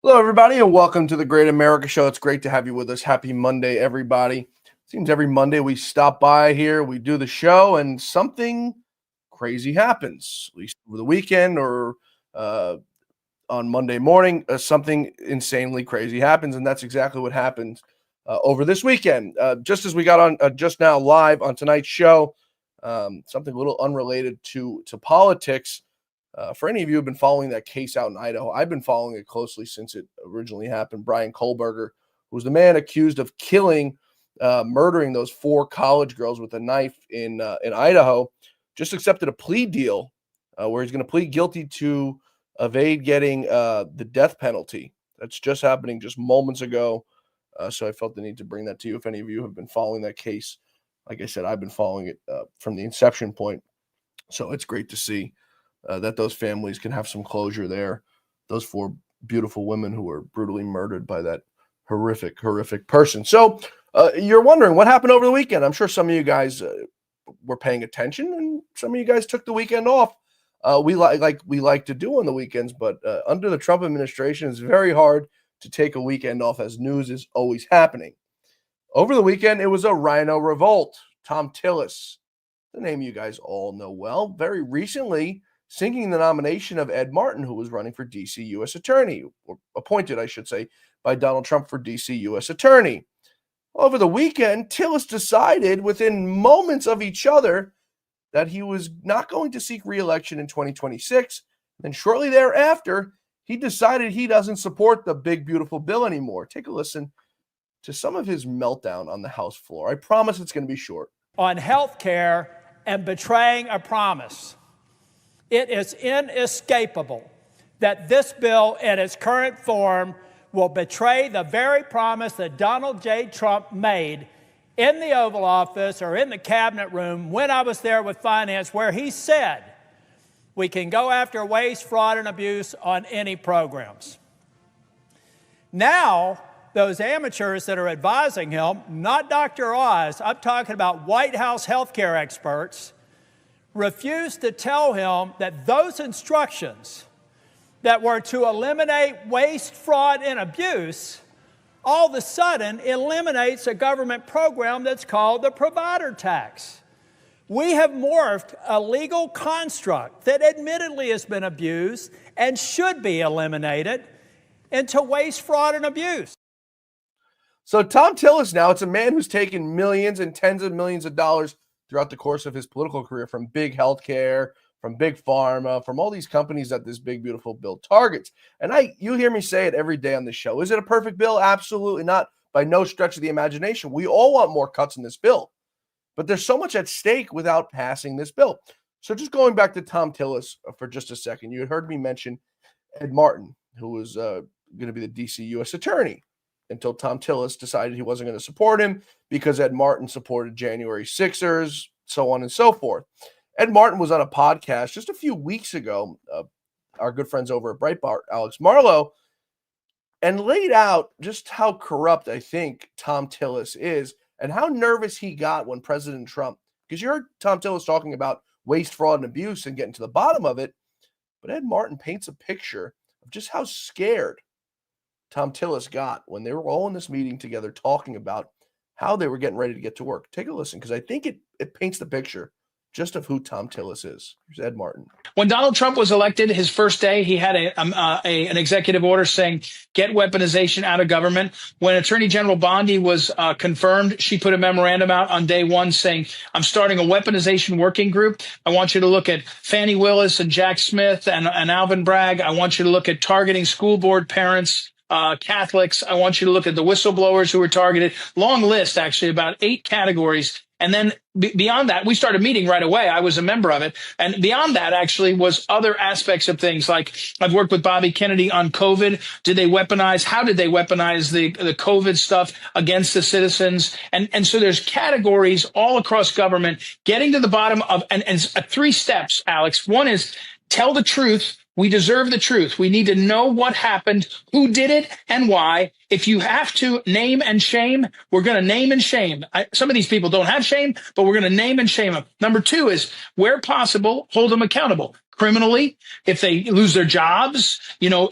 Hello, everybody, and welcome to the Great America Show. It's great to have you with us. Happy Monday, everybody. Seems every Monday we stop by here, we do the show, and something crazy happens, at least over the weekend or on Monday morning. Something insanely crazy happens, and that's exactly what happened over this weekend. Just as we got on just now live on tonight's show, something a little unrelated to politics. For any of you who have been following that case out in Idaho, I've been following it closely since it originally happened. Brian Kohlberger, who was the man accused of murdering those 4 college girls with a knife in Idaho, just accepted a plea deal where he's going to plead guilty to evade getting the death penalty. That's just happening just moments ago. So I felt the need to bring that to you. If any of you have been following that case, like I said, I've been following it from the inception point. So it's great to see that those families can have some closure there. Those 4 beautiful women who were brutally murdered by that horrific person. So you're wondering what happened over the weekend. I'm sure some of you guys were paying attention, and some of you guys took the weekend off. We like to do on the weekends, but under the Trump administration, it's very hard to take a weekend off as news is always happening. Over the weekend, it was a rhino revolt. Thom Tillis, the name you guys all know well, very recently sinking the nomination of Ed Martin, who was running for D.C. U.S. Attorney, or appointed, I should say, by Donald Trump for D.C. U.S. Attorney. Over the weekend, Tillis decided within moments of each other that he was not going to seek re-election in 2026. And shortly thereafter, he decided he doesn't support the big, beautiful bill anymore. Take a listen to some of his meltdown on the House floor. I promise it's going to be short. On health care and betraying a promise. It is inescapable that this bill in its current form will betray the very promise that Donald J. Trump made in the Oval Office or in the cabinet room when I was there with finance, where he said we can go after waste, fraud, and abuse on any programs. Now, those amateurs that are advising him, not Dr. Oz, I'm talking about White House healthcare experts, refused to tell him that those instructions that were to eliminate waste, fraud, and abuse all of a sudden eliminates a government program that's called the provider tax. We have morphed a legal construct that admittedly has been abused and should be eliminated into waste, fraud, and abuse. So Thom Tillis now, it's a man who's taken millions and tens of millions of dollars throughout the course of his political career from big healthcare, from big pharma, from all these companies that this big, beautiful bill targets. And you hear me say it every day on the show. Is it a perfect bill? Absolutely not. By no stretch of the imagination. We all want more cuts in this bill. But there's so much at stake without passing this bill. So just going back to Thom Tillis for just a second, you had heard me mention Ed Martin, who was going to be the D.C. U.S. Attorney, until Thom Tillis decided he wasn't going to support him because Ed Martin supported January 6ers, so on and so forth. Ed Martin was on a podcast just a few weeks ago, our good friends over at Breitbart, Alex Marlowe, and laid out just how corrupt I think Thom Tillis is and how nervous he got when President Trump, because you heard Thom Tillis talking about waste, fraud, and abuse and getting to the bottom of it, but Ed Martin paints a picture of just how scared Thom Tillis got when they were all in this meeting together talking about how they were getting ready to get to work. Take a listen, because I think it paints the picture just of who Thom Tillis is. Here's Ed Martin. When Donald Trump was elected, his first day, he had an executive order saying, get weaponization out of government. When Attorney General Bondi was confirmed, she put a memorandum out on day one saying, I'm starting a weaponization working group. I want you to look at Fannie Willis and Jack Smith and Alvin Bragg. I want you to look at targeting school board parents, Catholics. I want you to look at the whistleblowers who were targeted. Long list, actually, about 8 categories. And then beyond that, we started meeting right away. I was a member of it. And beyond that, actually, was other aspects of things. Like I've worked with Bobby Kennedy on COVID. Did they weaponize? How did they weaponize the COVID stuff against the citizens? And so there's categories all across government getting to the bottom of, and 3 steps, Alex. One is tell the truth. We deserve the truth. We need to know what happened, who did it, and why. If you have to name and shame, we're going to name and shame. Some of these people don't have shame, but we're going to name and shame them. Number 2 is, where possible, hold them accountable. criminally, if they lose their jobs,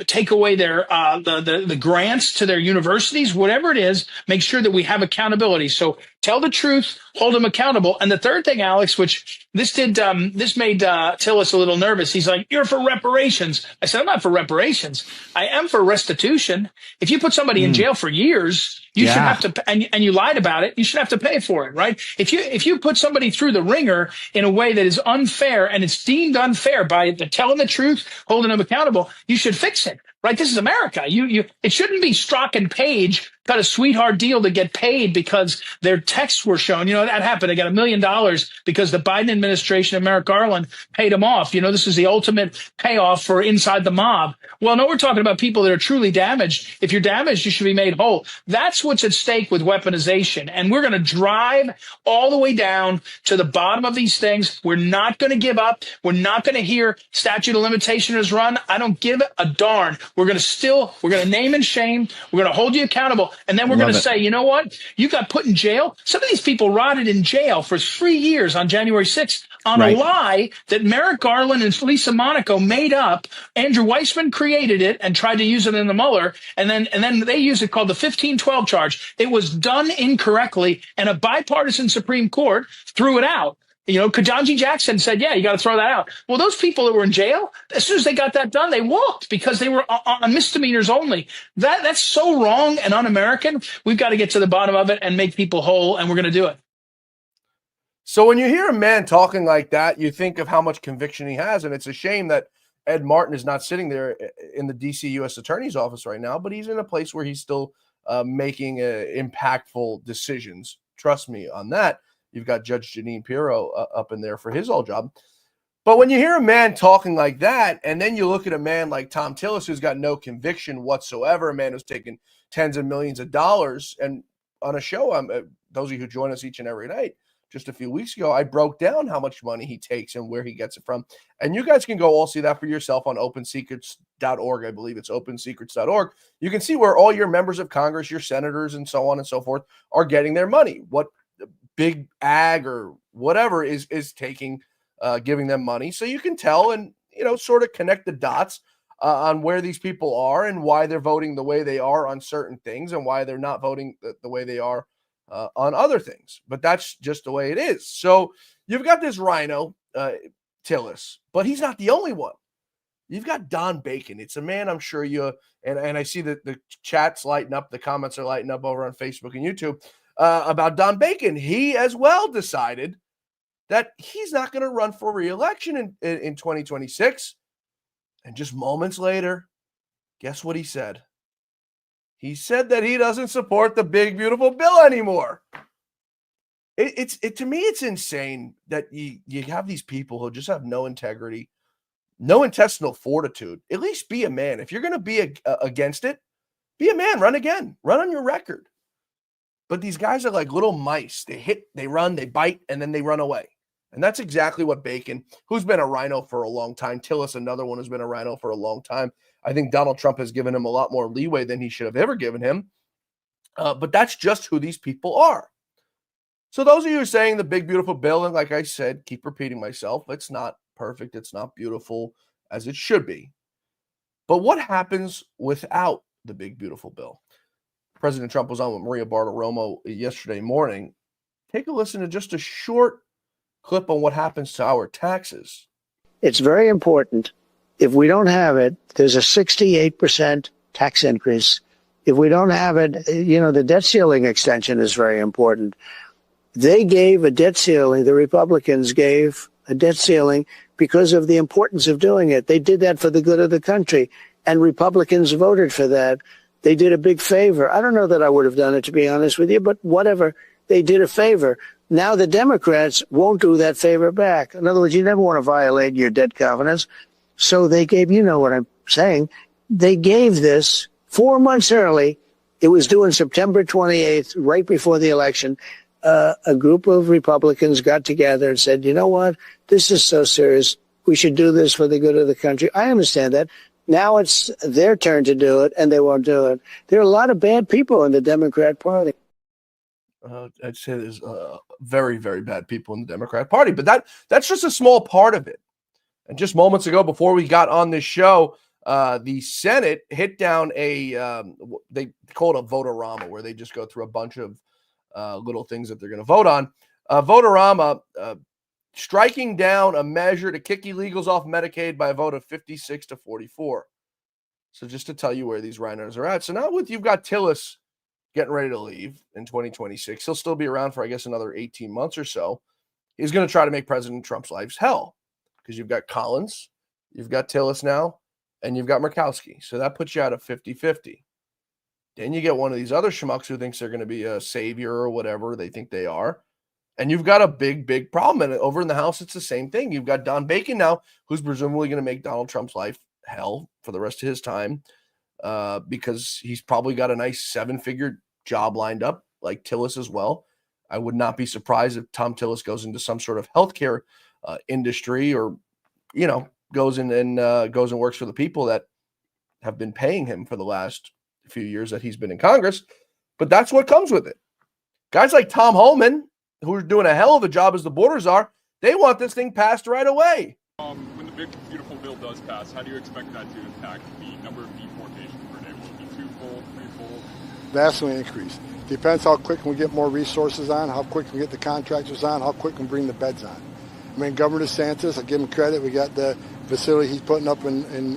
take away their the grants to their universities, whatever it is, make sure that we have accountability. So tell the truth, hold them accountable. And the third thing, Alex, which this made Tillis a little nervous. He's like, "You're for reparations." I said, "I'm not for reparations. I am for restitution. If you put somebody in jail for years, you should have to, and you lied about it, you should have to pay for it, right? If you put somebody through the ringer in a way that is unfair and it's deemed unfair by telling the truth, holding them accountable, you should fix it, right? This is America. It shouldn't be Strzok and Page got a sweetheart deal to get paid because their texts were shown. That happened. They got $1 million because the Biden administration and Merrick Garland paid them off. This is the ultimate payoff for inside the mob. Well, no, we're talking about people that are truly damaged. If you're damaged, you should be made whole. That's what's at stake with weaponization. And we're going to drive all the way down to the bottom of these things. We're not going to give up. We're not going to hear statute of limitation is run. I don't give a darn. We're going to name and shame. We're going to hold you accountable. And then we're going to say, you know what? You got put in jail. Some of these people rotted in jail for 3 years on January 6th on a lie that Merrick Garland and Lisa Monaco made up. Andrew Weissman created it and tried to use it in the Mueller. And then they used it called the 1512 charge. It was done incorrectly, and a bipartisan Supreme Court threw it out. Ketanji Jackson said, yeah, you got to throw that out. Well, those people that were in jail, as soon as they got that done, they walked because they were on misdemeanors only. That's so wrong and un-American. We've got to get to the bottom of it and make people whole, and we're going to do it. So when you hear a man talking like that, you think of how much conviction he has, and it's a shame that Ed Martin is not sitting there in the D.C. U.S. Attorney's office right now, but he's in a place where he's still making impactful decisions. Trust me on that. You've got Judge Jeanine Pirro up in there for his old job. But when you hear a man talking like that, and then you look at a man like Thom Tillis, who's got no conviction whatsoever, a man who's taken tens of millions of dollars, and on a show, those of you who join us each and every night, just a few weeks ago, I broke down how much money he takes and where he gets it from. And you guys can go all see that for yourself on opensecrets.org. I believe it's opensecrets.org. You can see where all your members of Congress, your senators, and so on and so forth are getting their money. What big ag or whatever is taking, giving them money. So you can tell and, sort of connect the dots on where these people are and why they're voting the way they are on certain things and why they're not voting the way they are on other things. But that's just the way it is. So you've got this rhino, Tillis, but he's not the only one. You've got Don Bacon. It's a man I'm sure and I see that the chat's lighting up, the comments are lighting up over on Facebook and YouTube. About Don Bacon, he as well decided that he's not going to run for re-election in 2026. And just moments later, guess what he said? He said that he doesn't support the big, beautiful bill anymore. To me, it's insane that you have these people who just have no integrity, no intestinal fortitude. At least be a man. If you're going to be against it, be a man. Run again. Run on your record. But these guys are like little mice. They hit, they run, they bite, and then they run away. And that's exactly what Bacon, who's been a rhino for a long time, Tillis, another one who's been a rhino for a long time. I think Donald Trump has given him a lot more leeway than he should have ever given him. But that's just who these people are. So those of you who are saying the big, beautiful bill, and like I said, keep repeating myself, it's not perfect. It's not beautiful as it should be. But what happens without the big, beautiful bill? President Trump was on with Maria Bartiromo yesterday morning. Take a listen to just a short clip on what happens to our taxes. It's very important. If we don't have it, there's a 68% tax increase. If we don't have it, the debt ceiling extension is very important. They gave a debt ceiling, the Republicans gave a debt ceiling because of the importance of doing it. They did that for the good of the country, and Republicans voted for that. They did a big favor. I don't know that I would have done it, to be honest with you, but whatever. They did a favor. Now the Democrats won't do that favor back. In other words, you never want to violate your debt covenants. So they gave, you know what I'm saying, they gave this 4 months early. It was due on September 28th, right before the election. A group of Republicans got together and said, you know what, this is so serious. We should do this for the good of the country. I understand that. Now it's their turn to do it, and they won't do it. There are a lot of bad people in the Democrat Party. I'd say there's very, very bad people in the Democrat Party, but that's just a small part of it. And just moments ago, before we got on this show, the Senate hit down they call it a votorama, where they just go through a bunch of little things that they're going to vote on. Votorama striking down a measure to kick illegals off Medicaid by a vote of 56 to 44. So just to tell you where these rhinos are at. So now you've got Tillis getting ready to leave in 2026. He'll still be around for, I guess, another 18 months or so. He's going to try to make President Trump's life hell, because you've got Collins, you've got Tillis now, and you've got Murkowski. So that puts you at a 50-50. Then you get one of these other schmucks who thinks they're going to be a savior or whatever they think they are. And you've got a big, big problem. And over in the House, it's the same thing. You've got Don Bacon now, who's presumably going to make Donald Trump's life hell for the rest of his time, because he's probably got a nice 7-figure job lined up, like Tillis as well. I would not be surprised if Thom Tillis goes into some sort of healthcare industry, or, goes and works for the people that have been paying him for the last few years that he's been in Congress. But that's what comes with it. Guys like Tom Homan, who are doing a hell of a job as the borders are, they want this thing passed right away. When the big, beautiful bill does pass, how do you expect that to impact the number of deportations per day? Will it be twofold, threefold? Vastly increased. Depends how quick we get more resources on, how quick we get the contractors on, how quick we bring the beds on. I mean, Governor DeSantis, I give him credit. We got the facility he's putting up in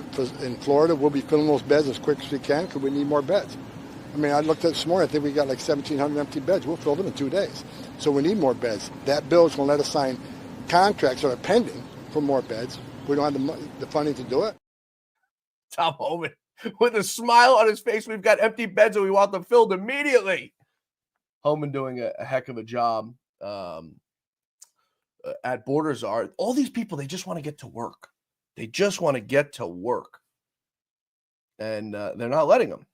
Florida. We'll be filling those beds as quick as we can, because we need more beds. I mean, I looked at this morning. I think we got like 1,700 empty beds. We'll fill them in 2 days. So we need more beds. That bill is going to let us sign contracts that are pending for more beds. We don't have the funding to do it. Tom Homan, with a smile on his face, we've got empty beds and we want them filled immediately. Homan doing a heck of a job at Borders are. All these people, they just want to get to work. They just want to get to work. And they're not letting them.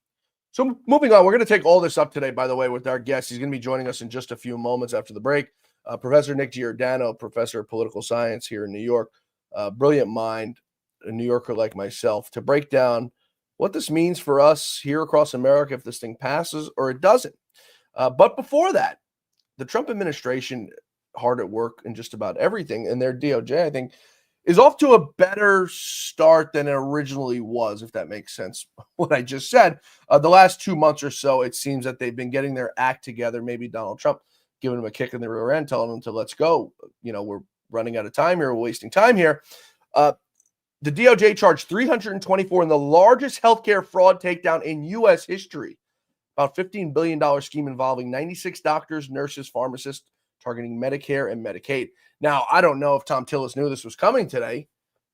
So moving on, we're going to take all this up today, by the way, with our guest. He's going to be joining us in just a few moments after the break. Professor Nick Giordano, professor of political science here in New York. Brilliant mind, a New Yorker like myself, to break down what this means for us here across America if this thing passes or it doesn't. But before that, the Trump administration, hard at work in just about everything, and their DOJ, I think, is off to a better start than it originally was, if that makes sense, what I just said. The last 2 months or so, it seems that they've been getting their act together. Maybe Donald Trump giving them a kick in the rear end, telling them to let's go. We're running out of time here. We're wasting time here. The DOJ charged 324 in the largest healthcare fraud takedown in U.S. history. About $15 billion scheme involving 96 doctors, nurses, pharmacists, targeting Medicare and Medicaid. Now, I don't know if Thom Tillis knew this was coming today,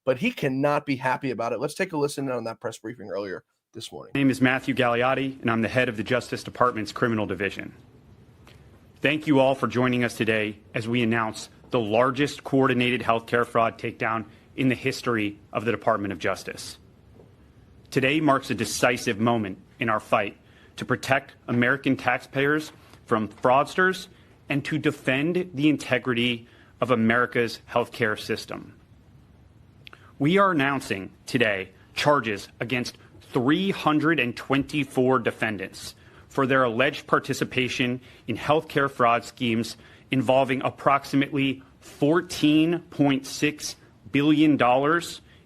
but he cannot be happy about it. Let's take a listen on that press briefing earlier this morning. My name is Matthew Gagliotti, and I'm the head of the Justice Department's Criminal Division. Thank you all for joining us today as we announce the largest coordinated healthcare fraud takedown in the history of the Department of Justice. Today marks a decisive moment in our fight to protect American taxpayers from fraudsters and to defend the integrity of America's healthcare system. We are announcing today charges against 324 defendants for their alleged participation in healthcare fraud schemes involving approximately $14.6 billion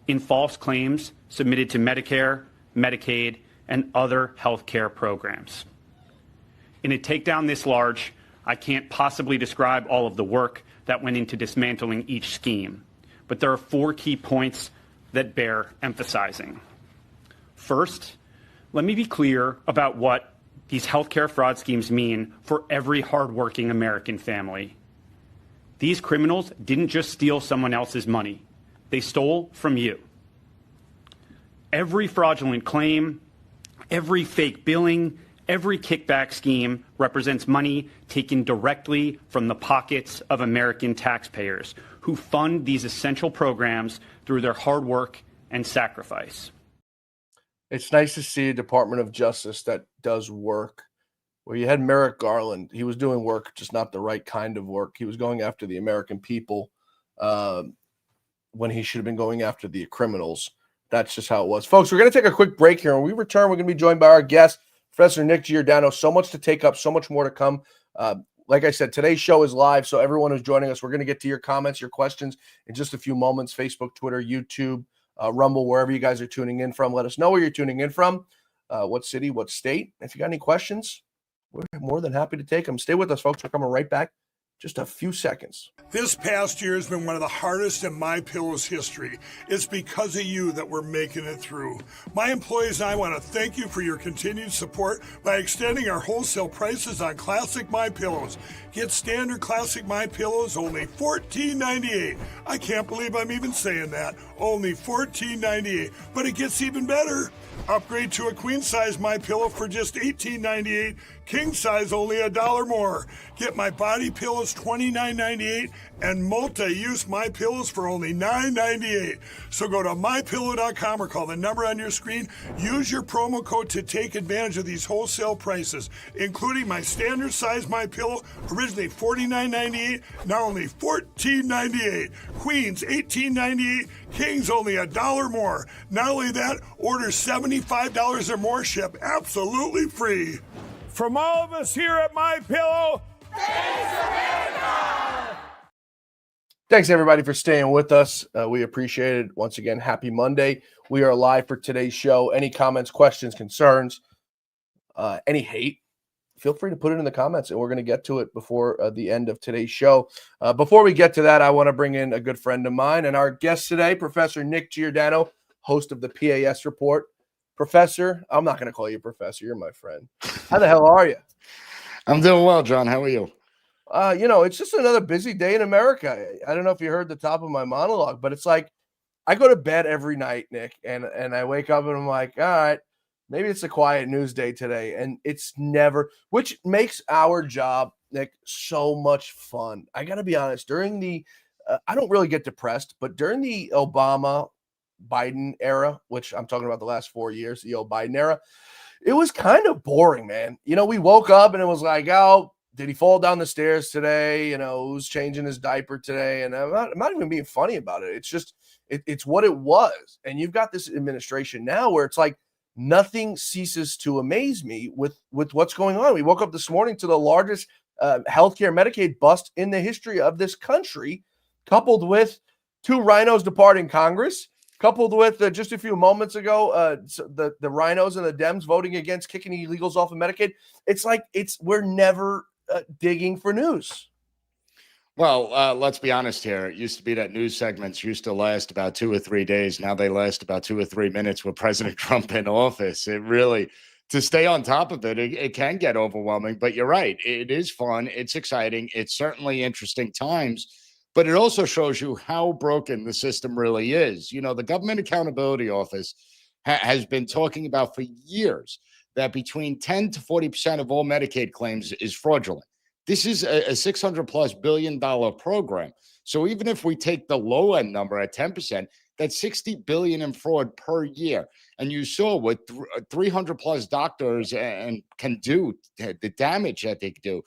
in false claims submitted to Medicare, Medicaid, and other healthcare programs. In a takedown this large, I can't possibly describe all of the work that went into dismantling each scheme, but there are 4 key points that bear emphasizing. First, let me be clear about what these healthcare fraud schemes mean for every hardworking American family. These criminals didn't just steal someone else's money. They stole from you. Every fraudulent claim, every fake billing, every kickback scheme represents money taken directly from the pockets of American taxpayers who fund these essential programs through their hard work and sacrifice. It's nice to see a Department of Justice that does work. Where you had Merrick Garland, he was doing work, just not the right kind of work. He was going after the American people when he should have been going after the criminals. That's just how it was. Folks, we're going to take a quick break here. When we return, we're going to be joined by our guest, Professor Nick Giordano. So much to take up, so much more to come. like I said, today's show is live. So everyone who's joining us, we're going to get to your comments, your questions in just a few moments. Facebook, Twitter, YouTube, Rumble, wherever you guys are tuning in from. Let us know where you're tuning in from, what city, what state. If you got any questions, we're more than happy to take them. Stay with us, folks. We're coming right back. Just a few seconds. This past year has been one of the hardest in MyPillow's history. It's because of you that we're making it through. My employees and I want to thank you for your continued support by extending our wholesale prices on classic MyPillows. Get standard classic MyPillows only $14.98. I can't believe I'm even saying that. Only $14.98. But it gets even better. Upgrade to a queen size MyPillow for just $18.98. King size only $1 more. Get my body pillows $29.98 and multi-use MyPillows for only $9.98. So go to mypillow.com or call the number on your screen. Use your promo code to take advantage of these wholesale prices, including my standard size MyPillow, originally $49.98, now only $14.98. Queens $18.98, Kings only $1 more. Not only that, order $75 or more, ship absolutely free. From all of us here at MyPillow, thanks, America! Thanks, everybody, for staying with us. We appreciate it. Once again, happy Monday. We are live for today's show. Any comments, questions, concerns, any hate, feel free to put it in the comments, and we're going to get to it before the end of today's show. Before we get to that, I want to bring in a good friend of mine and our guest today, Professor Nick Giordano, host of the P.A.S. Report. Professor, I'm not going to call you Professor. You're my friend. How the hell are you? I'm doing well, John. How are you? It's just another busy day in America. I don't know if you heard the top of my monologue, but it's like I go to bed every night, Nick, and I wake up and I'm like, all right, maybe it's a quiet news day today. And it's never, which makes our job, Nick, so much fun. I got to be honest, during the, I don't really get depressed, but during the Obama-Biden era, which I'm talking about the last 4 years, the old Biden era, it was kind of boring, man. We woke up and it was like, oh, did he fall down the stairs today? Who's changing his diaper today? And I'm not even being funny about it. It's just, it's what it was. And you've got this administration now where it's like nothing ceases to amaze me with what's going on. We woke up this morning to the largest healthcare Medicaid bust in the history of this country, coupled with 2 rhinos departing Congress, coupled with just a few moments ago, the rhinos and the Dems voting against kicking illegals off of Medicaid. It's like we're never digging for news. Well, let's be honest here. It used to be that news segments used to last about 2 or 3 days. Now they last about 2 or 3 minutes with President Trump in office. It really, to stay on top of it, it can get overwhelming. But you're right. It is fun. It's exciting. It's certainly interesting times. But it also shows you how broken the system really is. The Government Accountability Office has been talking about for years that between 10 to 40% of all Medicaid claims is fraudulent. This is a $600+ billion program. So even if we take the low end number at 10%, that's $60 billion in fraud per year. And you saw what 300+ doctors and can do, the damage that they do.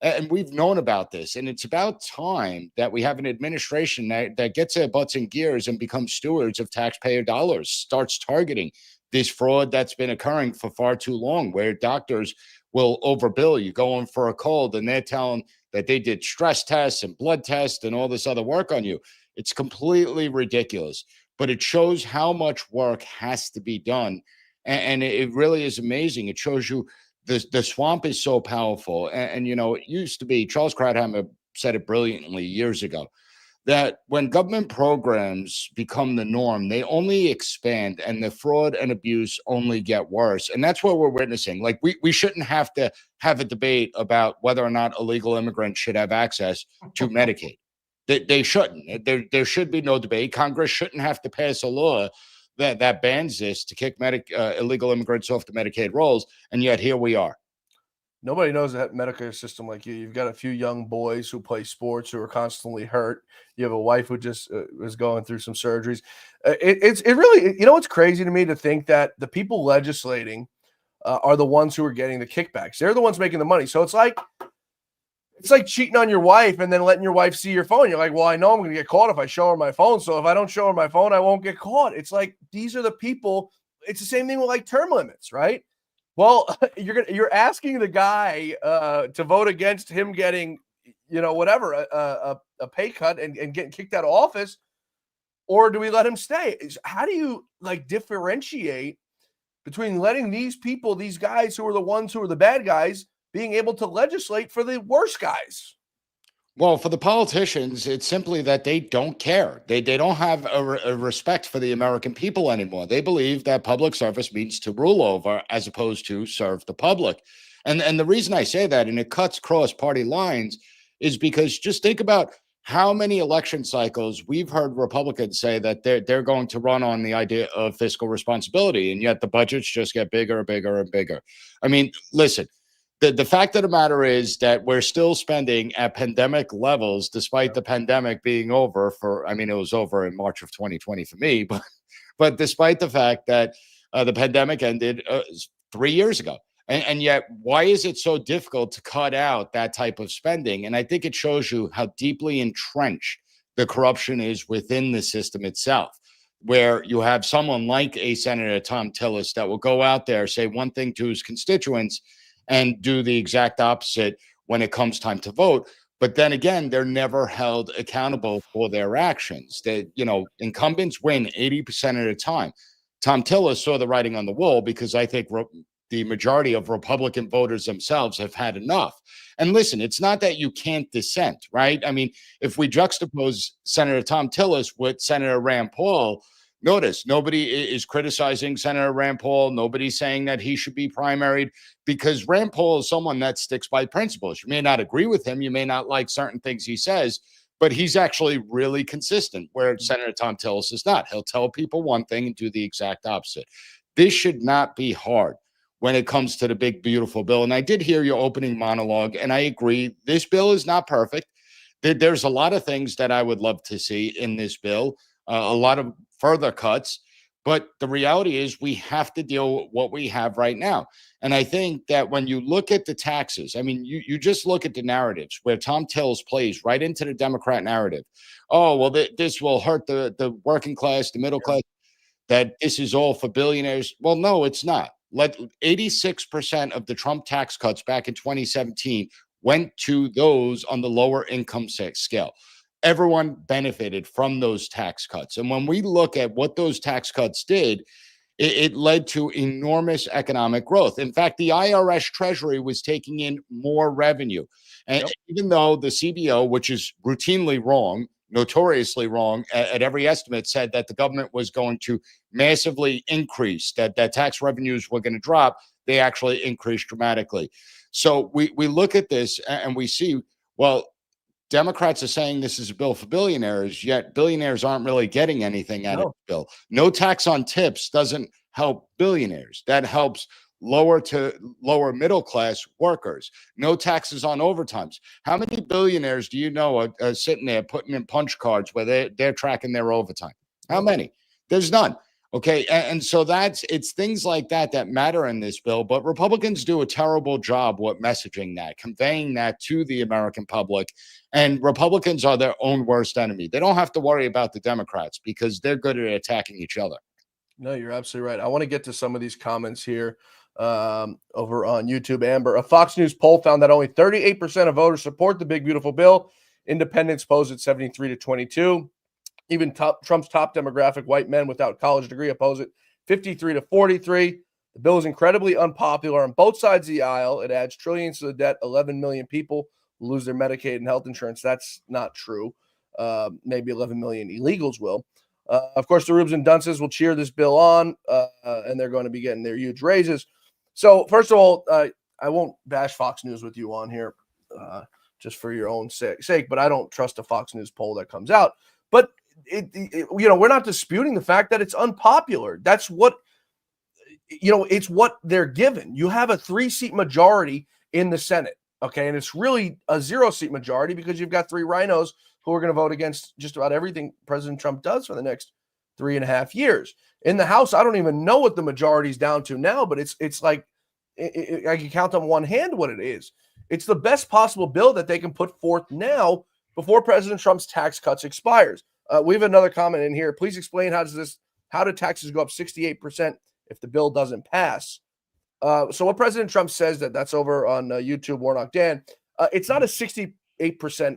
And we've known about this. And it's about time that we have an administration that gets their butts in gears and becomes stewards of taxpayer dollars, starts targeting this fraud that's been occurring for far too long, where doctors will overbill. You go in for a cold and they're telling that they did stress tests and blood tests and all this other work on you. It's completely ridiculous, but it shows how much work has to be done. And it really is amazing. It shows you the swamp is so powerful. And it used to be, Charles Krauthammer said it brilliantly years ago, that when government programs become the norm, they only expand and the fraud and abuse only get worse. And that's what we're witnessing. Like we shouldn't have to have a debate about whether or not illegal immigrants should have access to Medicaid. They shouldn't. There should be no debate. Congress shouldn't have to pass a law that bans this to kick illegal immigrants off the Medicaid rolls. And yet here we are. Nobody knows that Medicare system like you. You've got a few young boys who play sports who are constantly hurt. You have a wife who just was going through some surgeries. It really, what's crazy to me to think that the people legislating are the ones who are getting the kickbacks. They're the ones making the money. So it's like cheating on your wife and then letting your wife see your phone. You're like, well, I know I'm going to get caught if I show her my phone. So if I don't show her my phone, I won't get caught. It's like, these are the people. It's the same thing with like term limits, right? Well, you're asking the guy to vote against him getting, whatever, a pay cut and getting kicked out of office, or do we let him stay? How do you differentiate between letting these people, these guys who are the ones who are the bad guys, being able to legislate for the worst guys? Well, for the politicians, it's simply that they don't care. They don't have a respect for the American people anymore. They believe that public service means to rule over as opposed to serve the public. And the reason I say that, and it cuts cross party lines, is because just think about how many election cycles we've heard Republicans say that they're going to run on the idea of fiscal responsibility, and yet the budgets just get bigger and bigger and bigger. I mean, listen. The fact of the matter is that we're still spending at pandemic levels, despite the pandemic being over it was over in March of 2020 for me, but despite the fact that the pandemic ended 3 years ago. And yet, why is it so difficult to cut out that type of spending? And I think it shows you how deeply entrenched the corruption is within the system itself, where you have someone like a Senator Thom Tillis that will go out there, say one thing to his constituents, and do the exact opposite when it comes time to vote. But then again, they're never held accountable for their actions. Incumbents win 80% of the time. Thom Tillis saw the writing on the wall because I think the majority of Republican voters themselves have had enough. And listen, it's not that you can't dissent, right? I mean, if we juxtapose Senator Thom Tillis with Senator Rand Paul, notice nobody is criticizing Senator Rand Paul. Nobody's saying that he should be primaried, because Rand Paul is someone that sticks by principles. You may not agree with him. You may not like certain things he says, but he's actually really consistent, where Senator Thom Tillis is not. He'll tell people one thing and do the exact opposite. This should not be hard when it comes to the big, beautiful bill. And I did hear your opening monologue, and I agree. This bill is not perfect. There's a lot of things that I would love to see in this bill, a lot of further cuts. But the reality is we have to deal with what we have right now. And I think that when you look at the taxes, I mean, you just look at the narratives where Thom Tillis plays right into the Democrat narrative. Oh, well, this will hurt the working class, the middle class, that this is all for billionaires. Well, no, it's not. 86% of the Trump tax cuts back in 2017 went to those on the lower income scale. Everyone benefited from those tax cuts. And when we look at what those tax cuts did, it led to enormous economic growth. In fact, the IRS Treasury was taking in more revenue. And even though the CBO, which is routinely wrong, notoriously wrong at every estimate, said that the government was going to massively increase, that tax revenues were going to drop, they actually increased dramatically. So we look at this and we see, well, Democrats are saying this is a bill for billionaires, yet billionaires aren't really getting anything out of the bill. No tax on tips doesn't help billionaires. That helps lower to lower middle class workers. No taxes on overtimes. How many billionaires do you know are sitting there putting in punch cards where they're tracking their overtime? How many? There's none. Okay. And so it's things like that matter in this bill, but Republicans do a terrible job with messaging that, conveying that to the American public. And Republicans are their own worst enemy. They don't have to worry about the Democrats because they're good at attacking each other. No, you're absolutely right. I want to get to some of these comments here over on YouTube. Amber, a Fox News poll found that only 38% of voters support the big, beautiful bill. Independents pose at 73 to 22. Even Trump's top demographic, white men without college degree, oppose it 53 to 43. The bill is incredibly unpopular on both sides of the aisle. It adds trillions to the debt. 11 million people will lose their Medicaid and health insurance. That's not true. Maybe 11 million illegals will. Of course, the Rubes and Dunces will cheer this bill on, and they're going to be getting their huge raises. So, first of all, I won't bash Fox News with you on here just for your own sake, but I don't trust a Fox News poll that comes out. But we're not disputing the fact that it's unpopular. That's what, it's what they're given. You have a 3-seat majority in the Senate, okay? And it's really a 0-seat majority because you've got 3 rhinos who are going to vote against just about everything President Trump does for the next 3.5 years. In the House, I don't even know what the majority's down to now, but it's like I can count on one hand what it is. It's the best possible bill that they can put forth now before President Trump's tax cuts expires. We have another comment in here. Please explain how do taxes go up 68% if the bill doesn't pass? So what President Trump says, that's over on YouTube, Warnock Dan. It's not a 68%.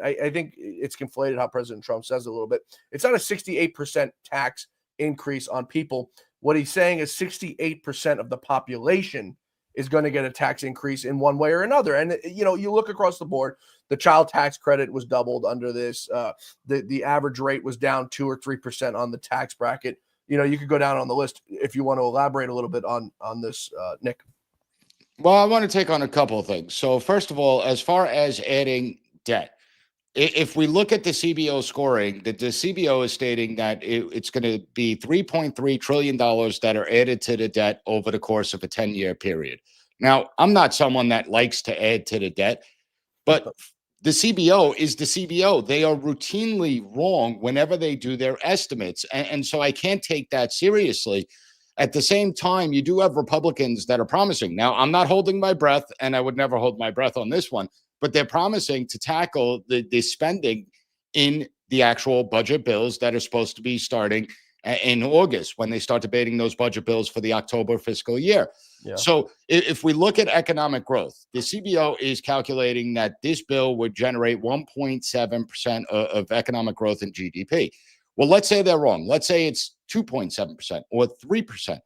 I think it's conflated how President Trump says it a little bit. It's not a 68% tax increase on people. What he's saying is 68% of the population is going to get a tax increase in one way or another. And, you look across the board, the child tax credit was doubled under this. The average rate was down 2 or 3% on the tax bracket. You could go down on the list if you want to elaborate a little bit on this, Nick. Well, I want to take on a couple of things. So first of all, as far as adding debt, if we look at the CBO scoring, the CBO is stating that it's going to be $3.3 trillion that are added to the debt over the course of a 10-year period. Now, I'm not someone that likes to add to the debt, but the CBO is the CBO. They are routinely wrong whenever they do their estimates. And so I can't take that seriously. At the same time, you do have Republicans that are promising. Now, I'm not holding my breath, and I would never hold my breath on this one, but they're promising to tackle the spending in the actual budget bills that are supposed to be starting in August when they start debating those budget bills for the October fiscal year. Yeah. So if we look at economic growth, the CBO is calculating that this bill would generate 1.7% of economic growth in GDP. Well, let's say they're wrong. Let's say it's 2.7% or 3%.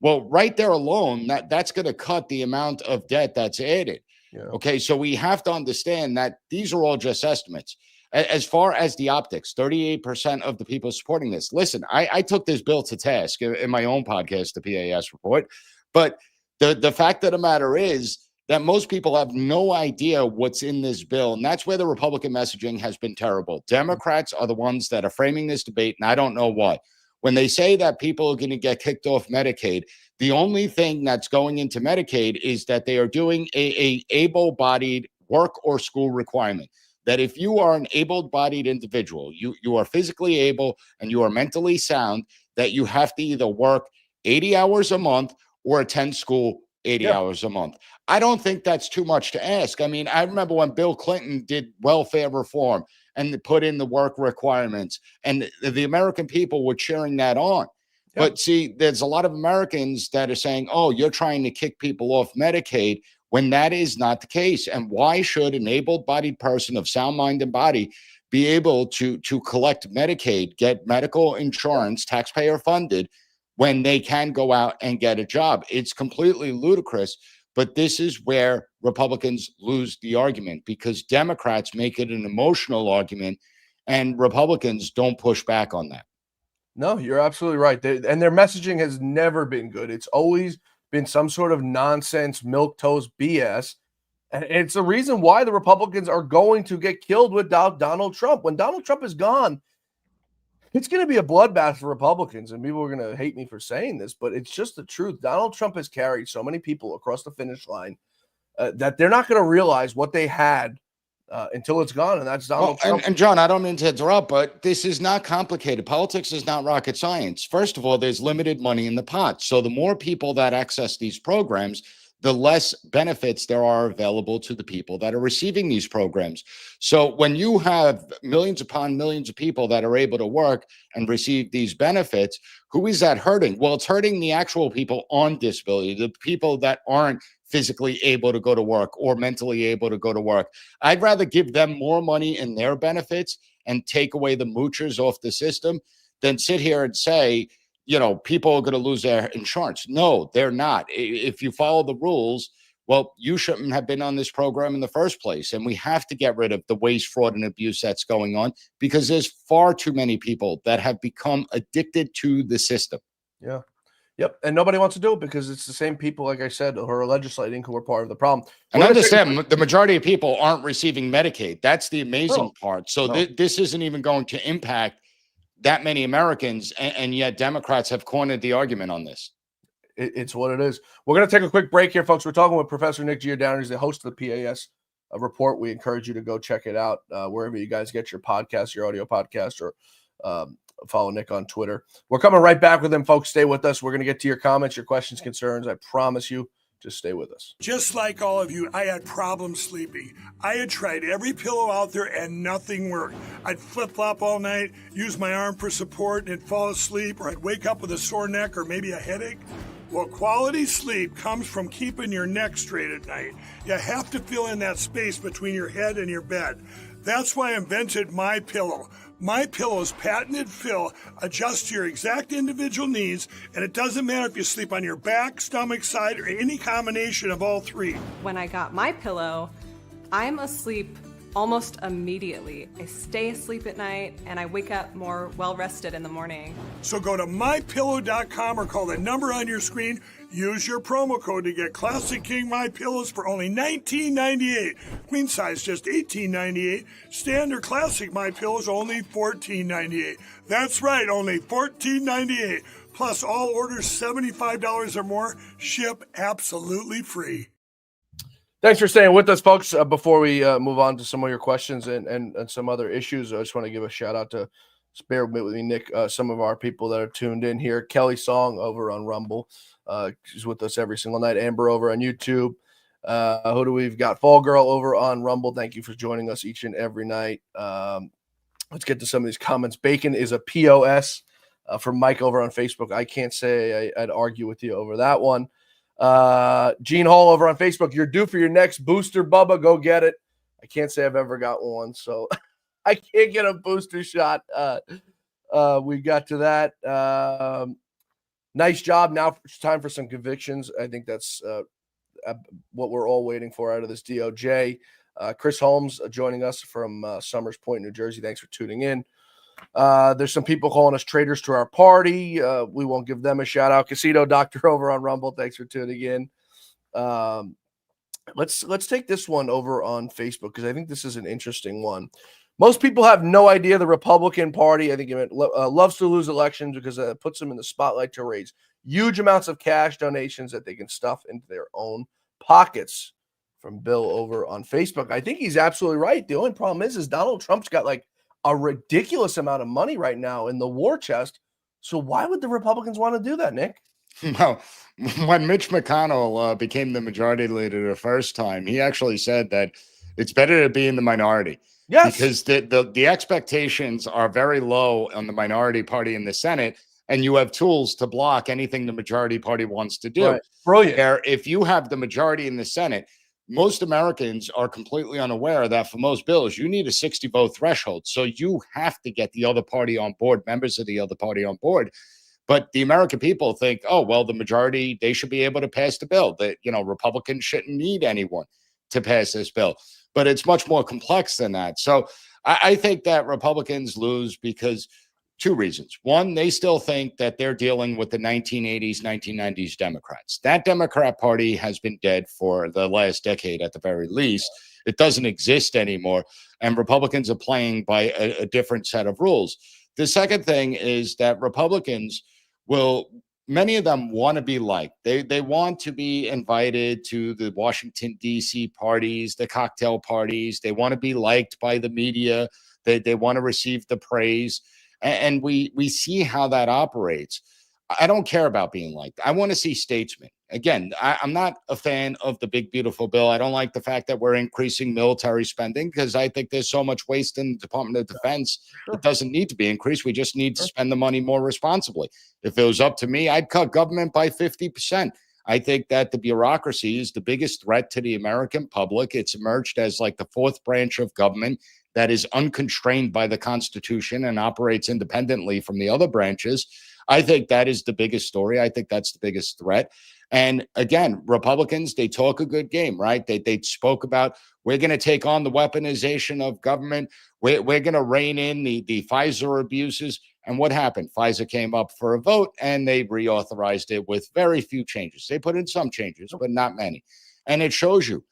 Well, right there alone, that's going to cut the amount of debt that's added. Yeah. Okay, so we have to understand that these are all just estimates. As far as the optics, 38% of the people supporting this. Listen, I took this bill to task in my own podcast, the P.A.S. report. But the fact of the matter is that most people have no idea what's in this bill. And that's where the Republican messaging has been terrible. Democrats are the ones that are framing this debate, and I don't know why. When they say that people are going to get kicked off Medicaid, the only thing that's going into Medicaid is that they are doing a able-bodied work or school requirement. That if you are an able-bodied individual, you are physically able and you are mentally sound, that you have to either work 80 hours a month or attend school 80 hours a month. I don't think that's too much to ask. I mean, I remember when Bill Clinton did welfare reform and put in the work requirements, and the American people were cheering that on. Yep. But see, there's a lot of Americans that are saying, oh, you're trying to kick people off Medicaid, when that is not the case. And why should an able-bodied person of sound mind and body be able to collect Medicaid, get medical insurance, taxpayer funded, when they can go out and get a job? It's completely ludicrous. But this is where Republicans lose the argument, because Democrats make it an emotional argument and Republicans don't push back on that. No, you're absolutely right. And their messaging has never been good. It's always been some sort of nonsense, milquetoast BS. And it's the reason why the Republicans are going to get killed without Donald Trump. When Donald Trump is gone, it's going to be a bloodbath for Republicans, and people are going to hate me for saying this, but it's just the truth. Donald Trump has carried so many people across the finish line that they're not going to realize what they had until it's gone, and that's Donald Trump. And John, I don't mean to interrupt, but this is not complicated. Politics is not rocket science. First of all, there's limited money in the pot. So the more people that access these programs, the less benefits there are available to the people that are receiving these programs. So when you have millions upon millions of people that are able to work and receive these benefits, who is that hurting? Well, it's hurting the actual people on disability, the people that aren't physically able to go to work or mentally able to go to work. I'd rather give them more money in their benefits and take away the moochers off the system than sit here and say, you know, people are going to lose their insurance. No, they're not. If you follow the rules, well, you shouldn't have been on this program in the first place. And we have to get rid of the waste, fraud, and abuse that's going on, because there's far too many people that have become addicted to the system. Yeah. Yep. And nobody wants to do it because it's the same people, like I said, who are legislating, who are part of the problem. And understand, the majority of people aren't receiving Medicaid. That's the amazing part. So this isn't even going to impact that many Americans, and yet Democrats have cornered the argument on this. It's what it is. We're going to take a quick break here, folks. We're talking with Professor Nick Giordano. He's the host of the P.A.S. report. We encourage you to go check it out wherever you guys get your podcast, your audio podcast, or follow Nick on Twitter. We're coming right back with him, folks. Stay with us. We're going to get to your comments, your questions, concerns. I promise you. Just stay with us. Just like all of you, I had problems sleeping. I had tried every pillow out there and nothing worked. I'd flip-flop all night, use my arm for support, and fall asleep, or I'd wake up with a sore neck or maybe a headache. Well, quality sleep comes from keeping your neck straight at night. You have to fill in that space between your head and your bed. That's why I invented My Pillow. My Pillow's patented fill adjusts to your exact individual needs, and it doesn't matter if you sleep on your back, stomach, side, or any combination of all three. When I got My Pillow, I'm asleep almost immediately. I stay asleep at night, and I wake up more well-rested in the morning. So go to mypillow.com or call the number on your screen. Use your promo code to get Classic King My Pillows for only $19.98. Queen size just $18.98. Standard Classic My Pillows only $14.98. That's right, only $14.98. Plus all orders $75 or more ship absolutely free. Thanks for staying with us, folks. Before we move on to some of your questions and some other issues, I just want to give a shout out to, bear with me, Nick, some of our people that are tuned in here. Kelly Song over on Rumble. She's with us every single night. Amber over on YouTube. Who do we've got? Fall Girl over on Rumble. Thank you for joining us each and every night. Let's get to some of these comments. Bacon is a P.O.S. From Mike over on Facebook. I can't say I'd argue with you over that one. Gene Hall over on Facebook. You're due for your next booster, Bubba. Go get it. I can't say I've ever got one, so I can't get a booster shot. We got to that. Nice job. Now it's time for some convictions. I think that's what we're all waiting for out of this DOJ. Chris Holmes joining us from Summers Point, New Jersey. Thanks for tuning in. There's some people calling us traitors to our party. We won't give them a shout out. Casino Doctor over on Rumble. Thanks for tuning in. Let's take this one over on Facebook because I think this is an interesting one. Most people have no idea the Republican Party, I think it loves to lose elections because it puts them in the spotlight to raise huge amounts of cash donations that they can stuff into their own pockets. From Bill over on Facebook. I think he's absolutely right. The only problem is Donald Trump's got like a ridiculous amount of money right now in the war chest. So why would the Republicans want to do that, Nick? Well, when Mitch McConnell became the majority leader the first time, he actually said that it's better to be in the minority. Yes. Because the expectations are very low on the minority party in the Senate, and you have tools to block anything the majority party wants to do. Right. Brilliant. If you have the majority in the Senate, most Americans are completely unaware that for most bills, you need a 60 vote threshold. So you have to get the other party on board, members of the other party on board. But the American people think, oh, well, the majority, they should be able to pass the bill. That, Republicans shouldn't need anyone to pass this bill. But it's much more complex than that. So I think that Republicans lose because two reasons. One, they still think that they're dealing with the 1980s, 1990s Democrats. That Democrat Party has been dead for the last decade at the very least. It doesn't exist anymore. And Republicans are playing by a different set of rules. The second thing is that Republicans many of them want to be liked. They want to be invited to the Washington, D.C. parties, the cocktail parties. They want to be liked by the media. They want to receive the praise. And we see how that operates. I don't care about being liked. I want to see statesmen. Again, I'm not a fan of the big, beautiful bill. I don't like the fact that we're increasing military spending because I think there's so much waste in the Department of Defense. It doesn't need to be increased. We just need to spend the money more responsibly. If it was up to me, I'd cut government by 50%. I think that the bureaucracy is the biggest threat to the American public. It's emerged as like the fourth branch of government that is unconstrained by the Constitution and operates independently from the other branches. I think that is the biggest story. I think that's the biggest threat. And again, Republicans, they talk a good game, right? They spoke about, we're going to take on the weaponization of government. We're going to rein in the Pfizer abuses. And what happened? Pfizer came up for a vote and they reauthorized it with very few changes. They put in some changes, but not many. And it shows you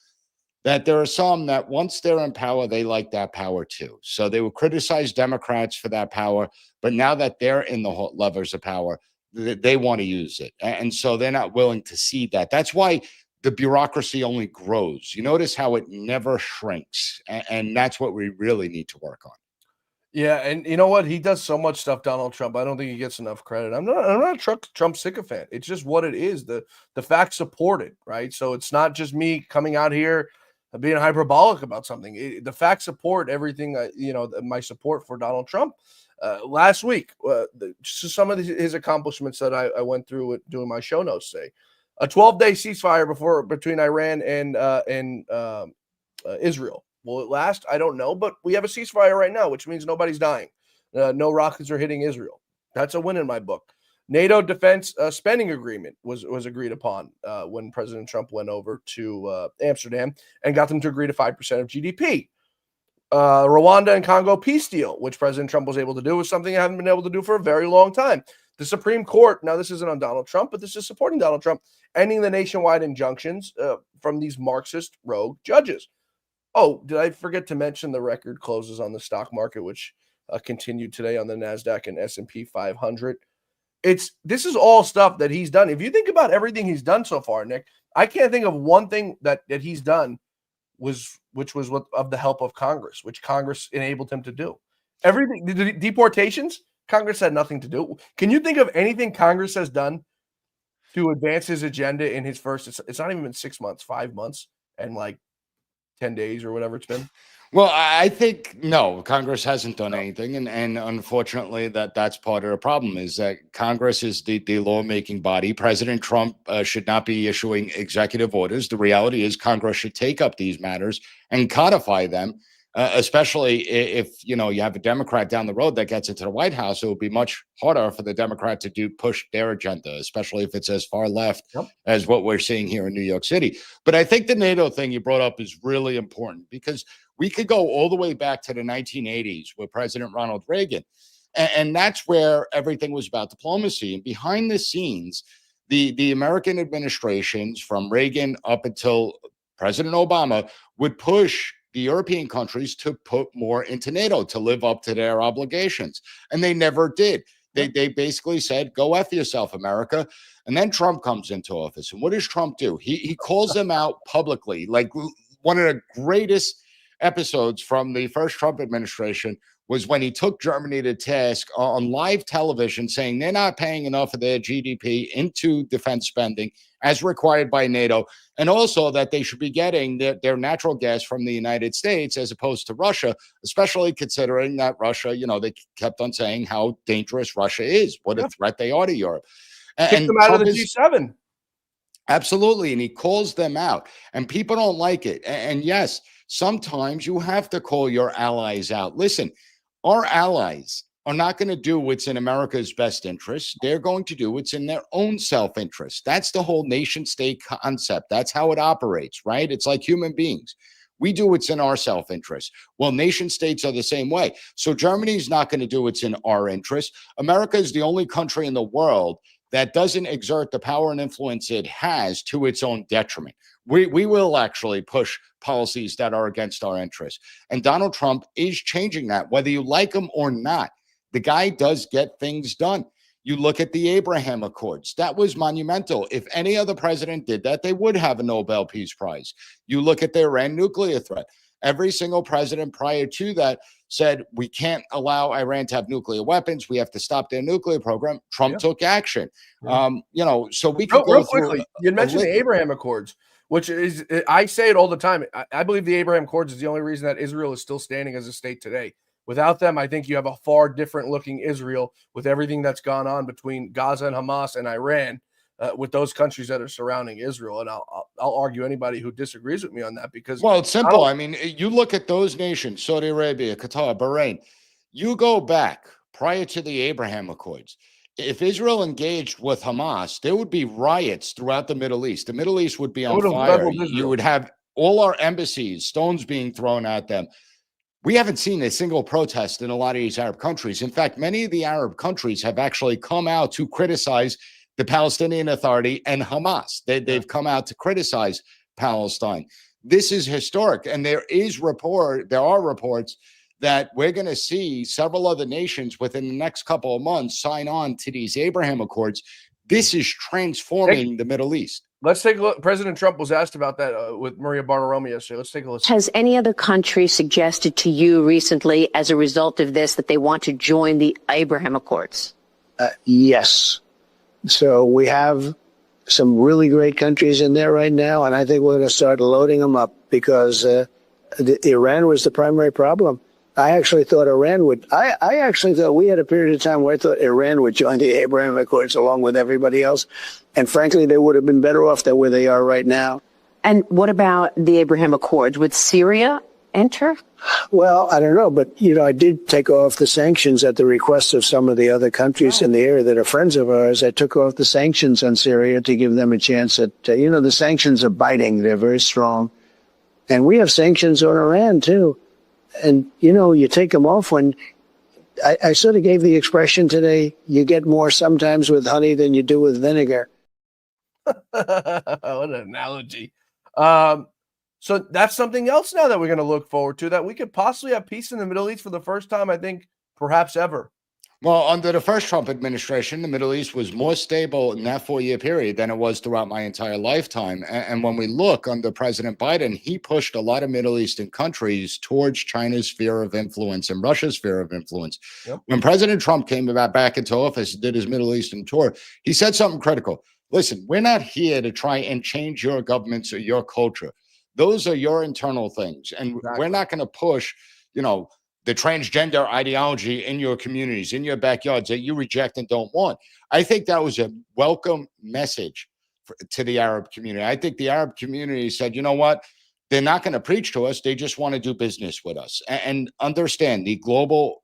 that there are some that once they're in power, they like that power too. So they will criticize Democrats for that power, but now that they're in the levers of power, they want to use it. And so they're not willing to see that. That's why the bureaucracy only grows. You notice how it never shrinks. And that's what we really need to work on. Yeah, and you know what? He does so much stuff, Donald Trump. I don't think he gets enough credit. I'm not a Trump sycophant. It's just what it is. The facts support it, right? So it's not just me coming out here being hyperbolic about something. The facts support everything. My support for Donald Trump. Last week, some of his accomplishments that I went through doing my show notes say a 12-day ceasefire between Iran and Israel. Will it last? I don't know, but we have a ceasefire right now, which means nobody's dying. No rockets are hitting Israel. That's a win in my book. NATO defense spending agreement was agreed upon when President Trump went over to Amsterdam and got them to agree to 5% of GDP. Rwanda and Congo peace deal, which President Trump was able to do, was something I haven't been able to do for a very long time. The Supreme Court, now this isn't on Donald Trump, but this is supporting Donald Trump, ending the nationwide injunctions from these Marxist rogue judges. Oh, did I forget to mention the record closes on the stock market, which continued today on the NASDAQ and S&P 500. This is all stuff that he's done. If you think about everything he's done so far, Nick, I can't think of one thing that he's done which was of the help of Congress, which Congress enabled him to do. Everything, the deportations, Congress had nothing to do. Can you think of anything Congress has done to advance his agenda in his first? It's not even been 6 months, 5 months, and like 10 days or whatever it's been. Well, I think no, Congress hasn't done anything, and unfortunately, that's part of the problem is that Congress is the lawmaking body. President Trump should not be issuing executive orders. The reality is, Congress should take up these matters and codify them. Especially if you have a Democrat down the road that gets into the White House, it will be much harder for the Democrat to push their agenda, especially if it's as far left as what we're seeing here in New York City. But I think the NATO thing you brought up is really important because we could go all the way back to the 1980s with President Ronald Reagan. And that's where everything was about diplomacy. And behind the scenes, the American administrations from Reagan up until President Obama would push the European countries to put more into NATO, to live up to their obligations. And they never did. They basically said, go F yourself, America. And then Trump comes into office. And what does Trump do? He calls them out publicly. Like one of the greatest episodes from the first Trump administration was when he took Germany to task on live television, saying they're not paying enough of their GDP into defense spending as required by NATO, and also that they should be getting their natural gas from the United States as opposed to Russia, especially considering that Russia, they kept on saying how dangerous Russia is, what a threat they are to Europe. Kick them out of the G7. Absolutely, and he calls them out, and people don't like it. And yes, sometimes you have to call your allies out. Listen, our allies are not going to do what's in America's best interest. They're going to do what's in their own self-interest. That's the whole nation-state concept. That's how it operates, right? It's like human beings. We do what's in our self-interest. Well, nation-states are the same way. So Germany's not going to do what's in our interest. America is the only country in the world that doesn't exert the power and influence it has to its own detriment. We will actually push policies that are against our interests. And Donald Trump is changing that, whether you like him or not. The guy does get things done. You look at the Abraham Accords. That was monumental. If any other president did that, they would have a Nobel Peace Prize. You look at the Iran nuclear threat. Every single president prior to that said, we can't allow Iran to have nuclear weapons. We have to stop their nuclear program. Trump took action. So we could go real quickly. You mentioned the Abraham Accords, which is, I say it all the time. I believe the Abraham Accords is the only reason that Israel is still standing as a state today. Without them, I think you have a far different looking Israel with everything that's gone on between Gaza and Hamas and Iran, with those countries that are surrounding Israel. And I'll argue anybody who disagrees with me on that because. Well, it's simple. I mean, you look at those nations, Saudi Arabia, Qatar, Bahrain, you go back prior to the Abraham Accords. If Israel engaged with Hamas, there would be riots throughout the Middle East. The Middle East would be on fire. You would have all our embassies, stones being thrown at them. We haven't seen a single protest in a lot of these Arab countries. In fact, many of the Arab countries have actually come out to criticize the Palestinian Authority and Hamas. They've come out to criticize Palestine. This is historic. And there are reports that we're going to see several other nations within the next couple of months sign on to these Abraham Accords. This is transforming the Middle East. Let's take a look. President Trump was asked about that with Maria Bartiromo yesterday. Let's take a listen. Has any other country suggested to you recently, as a result of this, that they want to join the Abraham Accords? Yes. So we have some really great countries in there right now, and I think we're going to start loading them up because Iran was the primary problem. I actually thought Iran would. I actually thought we had a period of time where I thought Iran would join the Abraham Accords along with everybody else. And frankly, they would have been better off than where they are right now. And what about the Abraham Accords? Would Syria enter? Well, I don't know. But, I did take off the sanctions at the request of some of the other countries in the area that are friends of ours. I took off the sanctions on Syria to give them a chance at, the sanctions are biting. They're very strong. And we have sanctions on Iran, too. And, you take them off when I sort of gave the expression today, you get more sometimes with honey than you do with vinegar. What an analogy. So that's something else now that we're going to look forward to, that we could possibly have peace in the Middle East for the first time, I think, perhaps ever. Well, under the first Trump administration, the Middle East was more stable in that 4-year period than it was throughout my entire lifetime. And when we look under President Biden, he pushed a lot of Middle Eastern countries towards China's sphere of influence and Russia's sphere of influence. Yep. When President Trump came back into office and did his Middle Eastern tour, he said something critical. Listen, we're not here to try and change your governments or your culture. Those are your internal things. And we're not going to push, the transgender ideology in your communities, in your backyards that you reject and don't want. I think that was a welcome message to the Arab community. I think the Arab community said, you know what? They're not going to preach to us. They just want to do business with us. And understand the global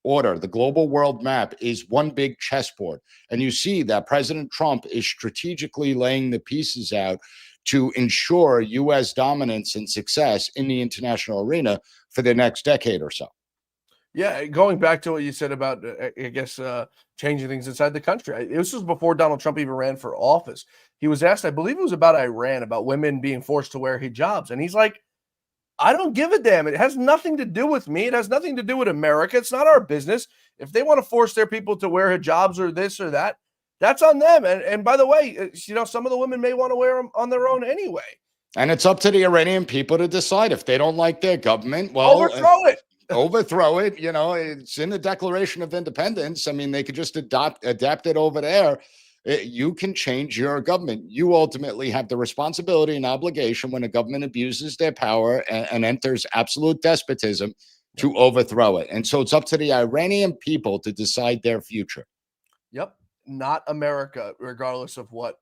order, the global world map is one big chessboard. And you see that President Trump is strategically laying the pieces out to ensure U.S. dominance and success in the international arena for the next decade or so. Yeah, going back to what you said about, I guess, changing things inside the country. This was before Donald Trump even ran for office. He was asked, I believe it was about Iran, about women being forced to wear hijabs. And he's like, I don't give a damn. It has nothing to do with me. It has nothing to do with America. It's not our business. If they want to force their people to wear hijabs or this or that, that's on them. And by the way, some of the women may want to wear them on their own anyway. And it's up to the Iranian people to decide if they don't like their government. Well, overthrow it. Overthrow it. It's in the Declaration of Independence. I mean, they could just adapt it over there. You can change your government. You ultimately have the responsibility and obligation when a government abuses their power and enters absolute despotism to overthrow it. And so it's up to the Iranian people to decide their future. Yep. Not America, regardless of what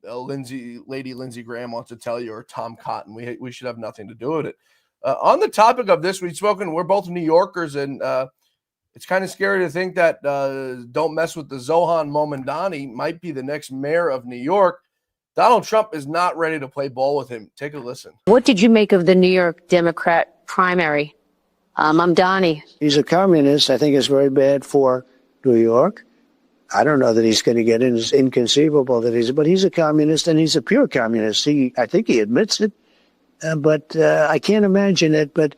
Lady Lindsey Graham wants to tell you, or Tom Cotton. We should have nothing to do with it. On the topic of this, we're both New Yorkers, and it's kind of scary to think that don't mess with the Zohan Momandani might be the next mayor of New York. Donald Trump is not ready to play ball with him. Take a listen. What did you make of the New York Democrat primary? Mamdani. He's a communist. I think it's very bad for New York. I don't know that he's going to get in. It's inconceivable that but he's a communist, and he's a pure communist. I think he admits it. But I can't imagine it. But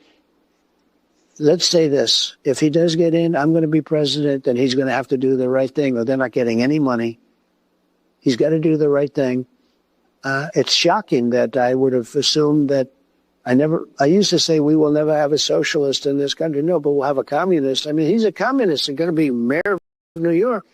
let's say this. If he does get in, I'm going to be president, and he's going to have to do the right thing, or they're not getting any money. He's got to do the right thing. It's shocking that I would have assumed that I used to say we will never have a socialist in this country. No, but we'll have a communist. I mean, he's a communist and going to be mayor of New York.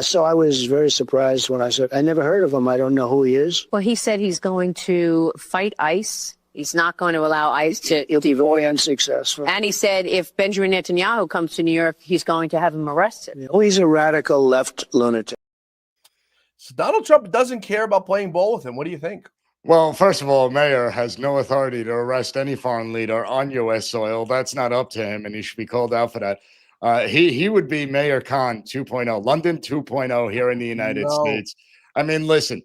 So I was very surprised when I said, I never heard of him. I don't know who he is. Well, he said he's going to fight ICE. He's not going to allow ICE to. He'll be very unsuccessful. And he said if Benjamin Netanyahu comes to New York, he's going to have him arrested. Oh, he's a radical left lunatic. So Donald Trump doesn't care about playing ball with him. What do you think? Well, first of all, mayor has no authority to arrest any foreign leader on U.S. soil. That's not up to him, and he should be called out for that. He would be Mayor Khan 2.0, London 2.0 here in the United States. I mean, listen,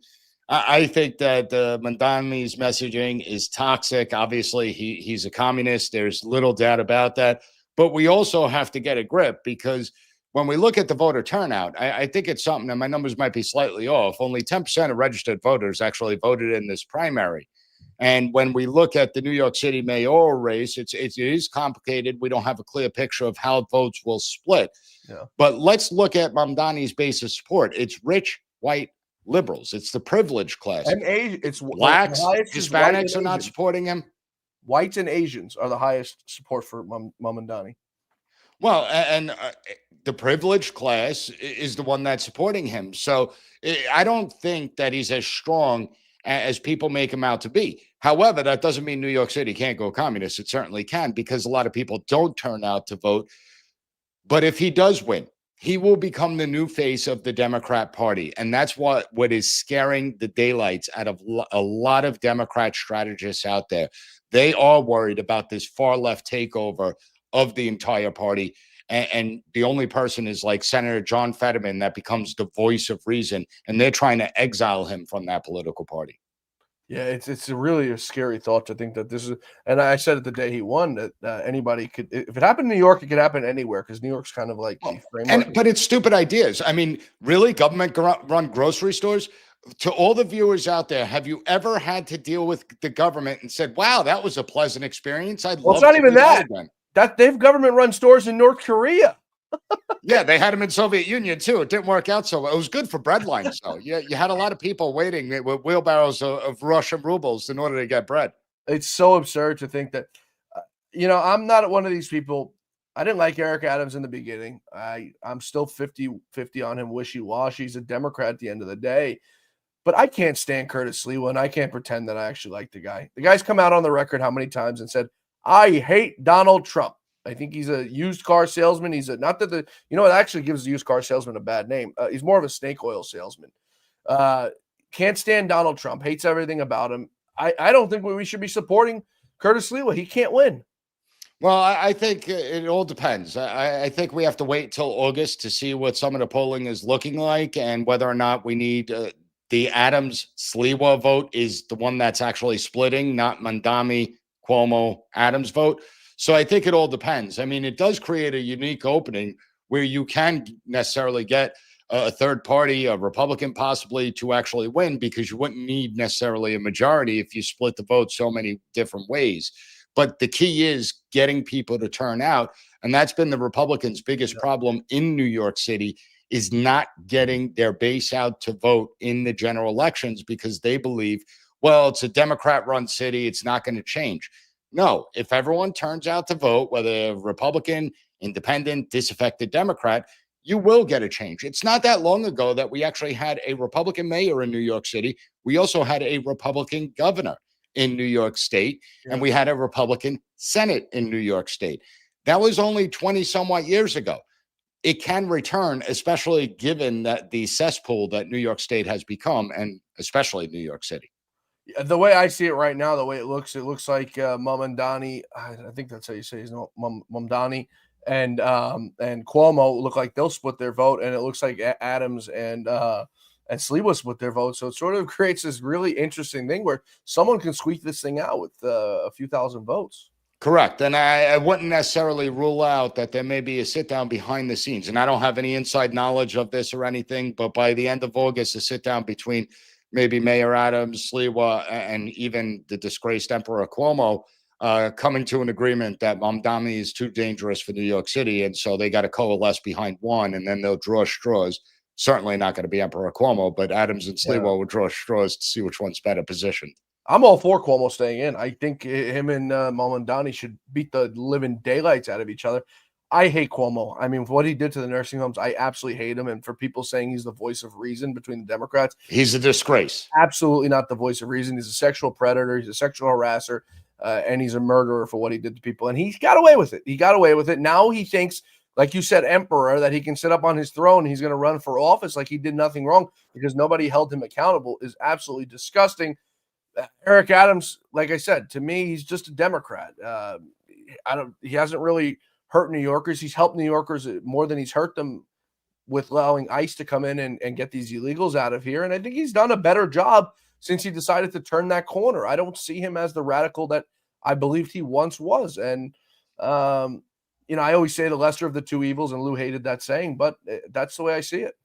I think that Mamdani's messaging is toxic. Obviously, he's a communist. There's little doubt about that. But we also have to get a grip, because when we look at the voter turnout, I think it's something, and my numbers might be slightly off. Only 10% of registered voters actually voted in this primary. And when we look at the New York City mayoral race, it is complicated. We don't have a clear picture of how votes will split. Yeah. But let's look at Mamdani's base of support. It's rich, white liberals. It's the privileged class. And it's blacks, Hispanics are not supporting him. Whites and Asians are the highest support for Mamdani. Well, and the privileged class is the one that's supporting him. So I don't think that he's as strong as people make him out to be. However, that doesn't mean New York City can't go communist. It certainly can, because a lot of people don't turn out to vote. But if he does win, he will become the new face of the Democrat Party. And that's what is scaring the daylights out of a lot of Democrat strategists out there. They are worried about this far left takeover of the entire party. And the only person is like Senator John Fetterman that becomes the voice of reason. And they're trying to exile him from that political party. Yeah, it's really a scary thought to think that this is, and I said it the day he won, that anybody could, if it happened in New York, it could happen anywhere, because New York's kind of like the framework. But it's stupid ideas. I mean, really, government run grocery stores? To all the viewers out there, have you ever had to deal with the government and said, "Wow, that was a pleasant experience"? Well, it's not even that. That they've government run stores in North Korea. Yeah, they had them in Soviet Union too. It didn't work out so well. It was good for bread lines, though. You had a lot of people waiting with wheelbarrows of Russian rubles in order to get bread. It's so absurd to think that, I'm not one of these people. I didn't like Eric Adams in the beginning. I'm still 50-50 on him, wishy-washy. He's a Democrat at the end of the day. But I can't stand Curtis Sliwa, and I can't pretend that I actually like the guy. The guy's come out on the record how many times and said, "I hate Donald Trump. I think he's a used car salesman. He's not that it actually gives the used car salesman a bad name. He's more of a snake oil salesman. Can't stand Donald Trump, hates everything about him. I don't think we should be supporting Curtis Sliwa. He can't win." Well, I think it all depends. I think we have to wait till August to see what some of the polling is looking like, and whether or not we need the Adams-Sliwa vote is the one that's actually splitting, not Mamdani-Cuomo-Adams vote. So I think it all depends. I mean, it does create a unique opening where you can necessarily get a third party, a Republican possibly, to actually win, because you wouldn't need necessarily a majority if you split the vote so many different ways. But the key is getting people to turn out. And that's been the Republicans' biggest problem in New York City, is not getting their base out to vote in the general elections, because they believe, well, it's a Democrat-run city, it's not going to change. No, if everyone turns out to vote, whether Republican, independent, disaffected Democrat, you will get a change. It's not that long ago that we actually had a Republican mayor in New York City. We also had a Republican governor in New York State, and we had a Republican Senate in New York State. That was only 20 somewhat years ago. It can return, especially given that the cesspool that New York State has become, and especially New York City. The way I see it right now, the way it looks like Mamdani, I think that's how you say his name, Mamdani, and Cuomo look like they'll split their vote, and it looks like Adams and Sliwa split their vote. So it sort of creates this really interesting thing where someone can squeak this thing out with a few thousand votes. Correct. And I wouldn't necessarily rule out that there may be a sit down behind the scenes. And I don't have any inside knowledge of this or anything, but by the end of August, a sit down between maybe Mayor Adams, Sliwa, and even the disgraced Emperor Cuomo coming to an agreement that Mamdani is too dangerous for New York City. And so they got to coalesce behind one, and then they'll draw straws. Certainly not going to be Emperor Cuomo, but Adams and Sliwa will draw straws to see which one's better positioned. I'm all for Cuomo staying in. I think him and Mamdani should beat the living daylights out of each other. I hate Cuomo. I mean, what he did to the nursing homes, I absolutely hate him. And for people saying he's the voice of reason between the Democrats, he's a disgrace. Absolutely not the voice of reason. He's a sexual predator. He's a sexual harasser, and he's a murderer for what he did to people. And he got away with it. He got away with it. Now he thinks, like you said, emperor, that he can sit up on his throne. He's going to run for office like he did nothing wrong because nobody held him accountable. Is absolutely disgusting. Eric Adams, like I said, to me, he's just a Democrat. He hasn't really hurt New Yorkers. He's helped New Yorkers more than he's hurt them with allowing ICE to come in and get these illegals out of here. And I think he's done a better job since he decided to turn that corner. I don't see him as the radical that I believed he once was. And, I always say the lesser of the two evils, and Lou hated that saying, but that's the way I see it.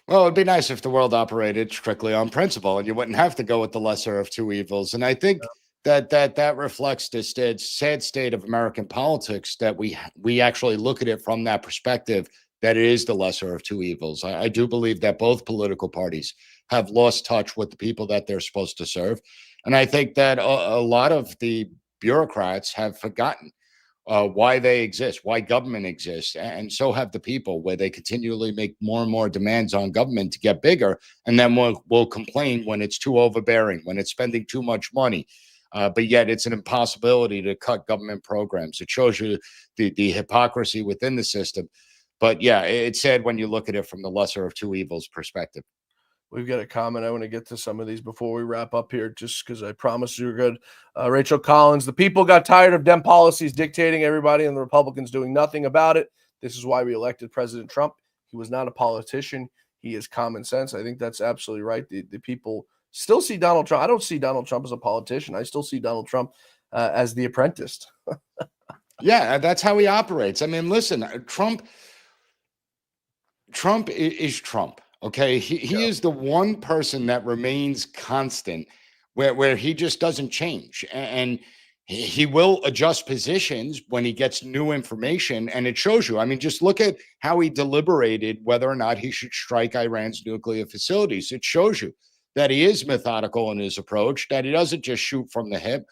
Well, it'd be nice if the world operated strictly on principle and you wouldn't have to go with the lesser of two evils. And I think that reflects the sad state of American politics, that we actually look at it from that perspective, that it is the lesser of two evils. I do believe that both political parties have lost touch with the people that they're supposed to serve. And I think that a lot of the bureaucrats have forgotten why they exist, why government exists. And so have the people, where they continually make more and more demands on government to get bigger. And then we'll complain when it's too overbearing, when it's spending too much money. But yet it's an impossibility to cut government programs. It shows you the hypocrisy within the system. But yeah, it's sad when you look at it from the lesser of two evils perspective. We've got a comment. I want to get to some of these before we wrap up here, just because I promised you were good. Rachel Collins, the people got tired of Dem policies dictating everybody and the Republicans doing nothing about it. This is why we elected President Trump. He was not a politician. He is common sense. I think that's absolutely right. The people still see Donald Trump. I don't see Donald Trump as a politician. I still see Donald Trump as the apprentice. Yeah, that's how he operates. I mean, listen, Trump is Trump. Okay, he is the one person that remains constant, where he just doesn't change, and he will adjust positions when he gets new information, and it shows you. I mean, just look at how he deliberated whether or not he should strike Iran's nuclear facilities. It shows you that he is methodical in his approach, that he doesn't just shoot from the hip.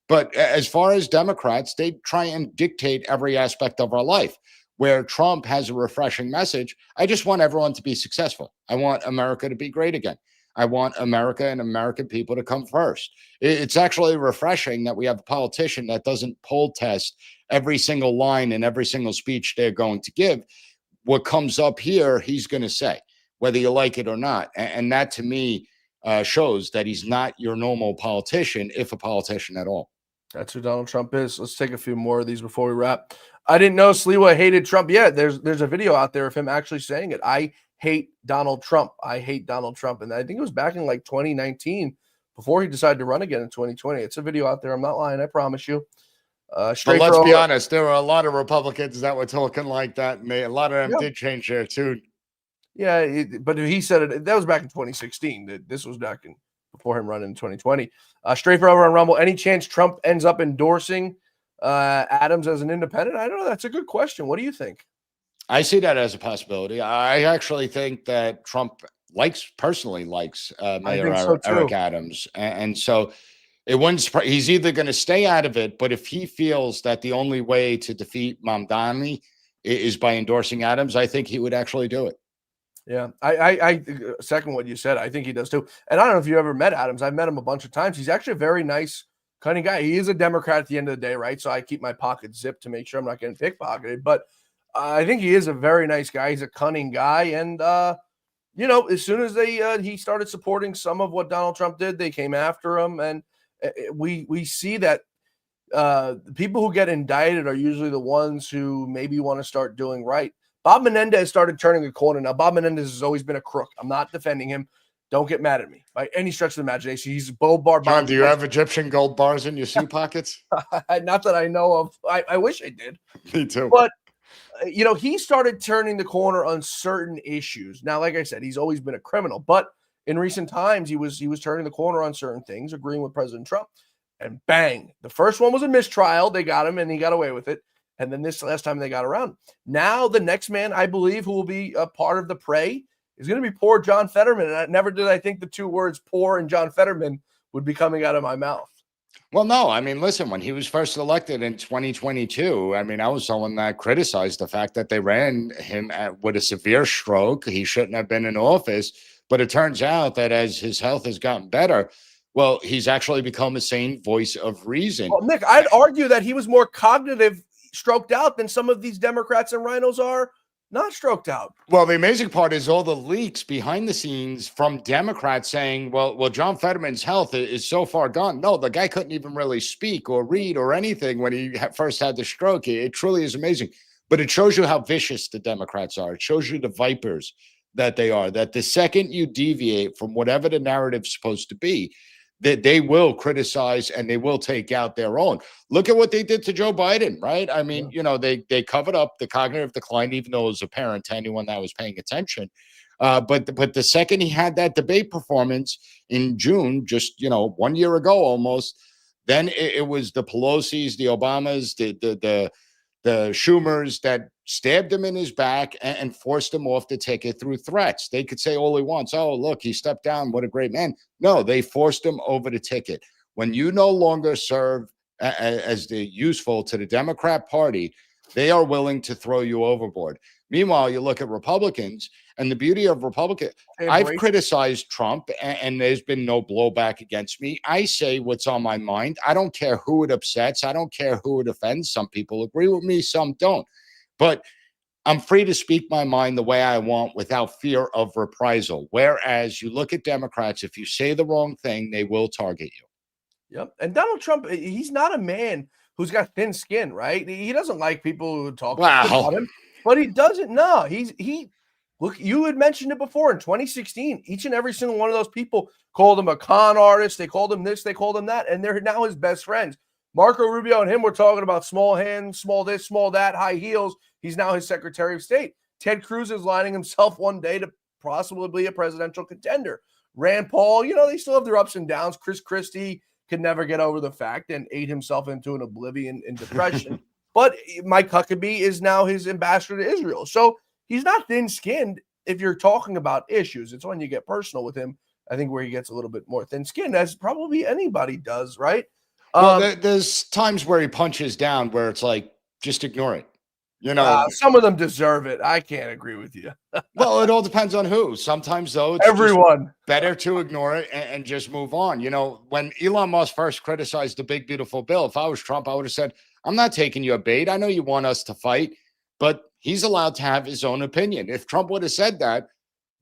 But as far as Democrats, they try and dictate every aspect of our life. Where Trump has a refreshing message, I just want everyone to be successful. I want America to be great again. I want America and American people to come first. It's actually refreshing that we have a politician that doesn't poll test every single line and every single speech they're going to give. What comes up here, he's going to say, whether you like it or not. And that, to me, shows that he's not your normal politician, if a politician at all. That's who Donald Trump is. Let's take a few more of these before we wrap. I didn't know Sliwa hated Trump. Yeah, there's a video out there of him actually saying it. I hate Donald Trump. I hate Donald Trump. And I think it was back in like 2019 before he decided to run again in 2020. It's a video out there. I'm not lying. I promise you. But let's be honest. There were a lot of Republicans that were talking like that. And a lot of them did change their tune. Yeah, but he said it. That was back in 2016. This was back in before him running in 2020. Straight for over on Rumble. Any chance Trump ends up endorsing Adams as an independent? I don't know. That's a good question. What do you think? I see that as a possibility. I actually think that Trump personally likes Mayor Eric Adams. And so it wouldn't surprise. He's either going to stay out of it, but if he feels that the only way to defeat Mamdani is by endorsing Adams, I think he would actually do it. Yeah, I second what you said. I think he does too. And I don't know if you ever met Adams. I've met him a bunch of times. He's actually a very nice, cunning guy. He is a Democrat at the end of the day, right? So I keep my pockets zipped to make sure I'm not getting pickpocketed. But I think he is a very nice guy. He's a cunning guy. And, as soon as he started supporting some of what Donald Trump did, they came after him. And we see that the people who get indicted are usually the ones who maybe want to start doing right. Bob Menendez started turning a corner. Now, Bob Menendez has always been a crook. I'm not defending him. Don't get mad at me by any stretch of the imagination. He's gold bar. John, do you have Egyptian gold bars in your suit pockets? Not that I know of. I wish I did. Me too. But, he started turning the corner on certain issues. Now, like I said, he's always been a criminal. But in recent times, he was turning the corner on certain things, agreeing with President Trump. And bang, the first one was a mistrial. They got him, and he got away with it. And then this last time they got around. Now the next man, I believe, who will be a part of the prey is going to be poor John Fetterman. And never did I think the two words poor and John Fetterman would be coming out of my mouth. Well, no, I mean, listen, when he was first elected in 2022, I mean, I was someone that criticized the fact that they ran him with a severe stroke. He shouldn't have been in office. But it turns out that as his health has gotten better, well, he's actually become a sane voice of reason. Well, Nick, I'd argue that he was more cognitive stroked out than some of these Democrats and rhinos are not stroked out. Well, the amazing part is all the leaks behind the scenes from Democrats saying, well, John Fetterman's health is so far gone. No, the guy couldn't even really speak or read or anything when he first had the stroke. It truly is amazing. But it shows you how vicious the Democrats are. It shows you the vipers that they are, that the second you deviate from whatever the narrative's supposed to be, that they will criticize and they will take out their own. Look at what they did to Joe Biden, right? I mean, they covered up the cognitive decline, even though it was apparent to anyone that was paying attention. But the second he had that debate performance in June, just 1 year ago almost, then it was the Pelosi's, the Obamas, the Schumers that stabbed him in his back and forced him off the ticket through threats. They could say all he wants. Oh, look, he stepped down. What a great man. No, they forced him over the ticket. When you no longer serve as the useful to the Democrat Party, they are willing to throw you overboard. Meanwhile, you look at Republicans, and the beauty of Republicans, I've criticized Trump, and there's been no blowback against me. I say what's on my mind. I don't care who it upsets. I don't care who it offends. Some people agree with me, some don't. But I'm free to speak my mind the way I want without fear of reprisal. Whereas you look at Democrats, if you say the wrong thing, they will target you. Yep. And Donald Trump, he's not a man who's got thin skin, right? He doesn't like people who talk about him, but he doesn't know. Look, you had mentioned it before in 2016. Each and every single one of those people called him a con artist. They called him this, they called him that, and they're now his best friends. Marco Rubio and him were talking about small hands, small this, small that, high heels. He's now his Secretary of State. Ted Cruz is lining himself one day to possibly be a presidential contender. Rand Paul, they still have their ups and downs. Chris Christie could never get over the fact and ate himself into an oblivion and depression. But Mike Huckabee is now his ambassador to Israel. So he's not thin-skinned if you're talking about issues. It's when you get personal with him, I think, where he gets a little bit more thin-skinned, as probably anybody does, right? Well, there's times where he punches down where it's like, just ignore it. Some of them deserve it. I can't agree with you. Well, it all depends on who. Sometimes, though, it's everyone better to ignore it and just move on. When Elon Musk first criticized the big, beautiful bill, if I was Trump, I would have said, I'm not taking your bait. I know you want us to fight, but he's allowed to have his own opinion. If Trump would have said that,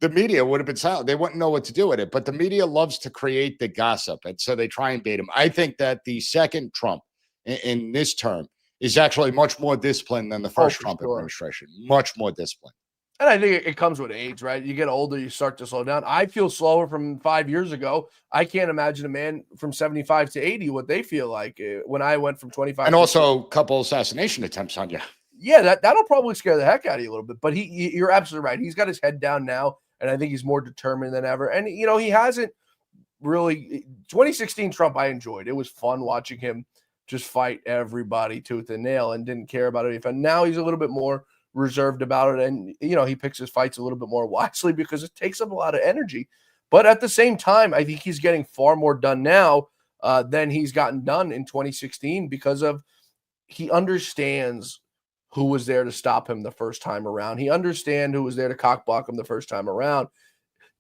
the media would have been silent. They wouldn't know what to do with it. But the media loves to create the gossip, and so they try and bait him. I think that the second Trump in this term is actually much more disciplined than the first Trump administration. Much more disciplined. And I think it comes with age, right? You get older, you start to slow down. I feel slower from 5 years ago. I can't imagine a man from 75 to 80 what they feel like when I went from 25. And also a couple assassination attempts on you. Yeah, that'll probably scare the heck out of you a little bit. But you're absolutely right. He's got his head down now, and I think he's more determined than ever. And, he hasn't really – 2016 Trump I enjoyed. It was fun watching him just fight everybody tooth and nail and didn't care about it. And now he's a little bit more reserved about it. And, he picks his fights a little bit more wisely because it takes up a lot of energy. But at the same time, I think he's getting far more done now than he's gotten done in 2016 because of he understands who was there to stop him the first time around. He understands who was there to cockblock him the first time around.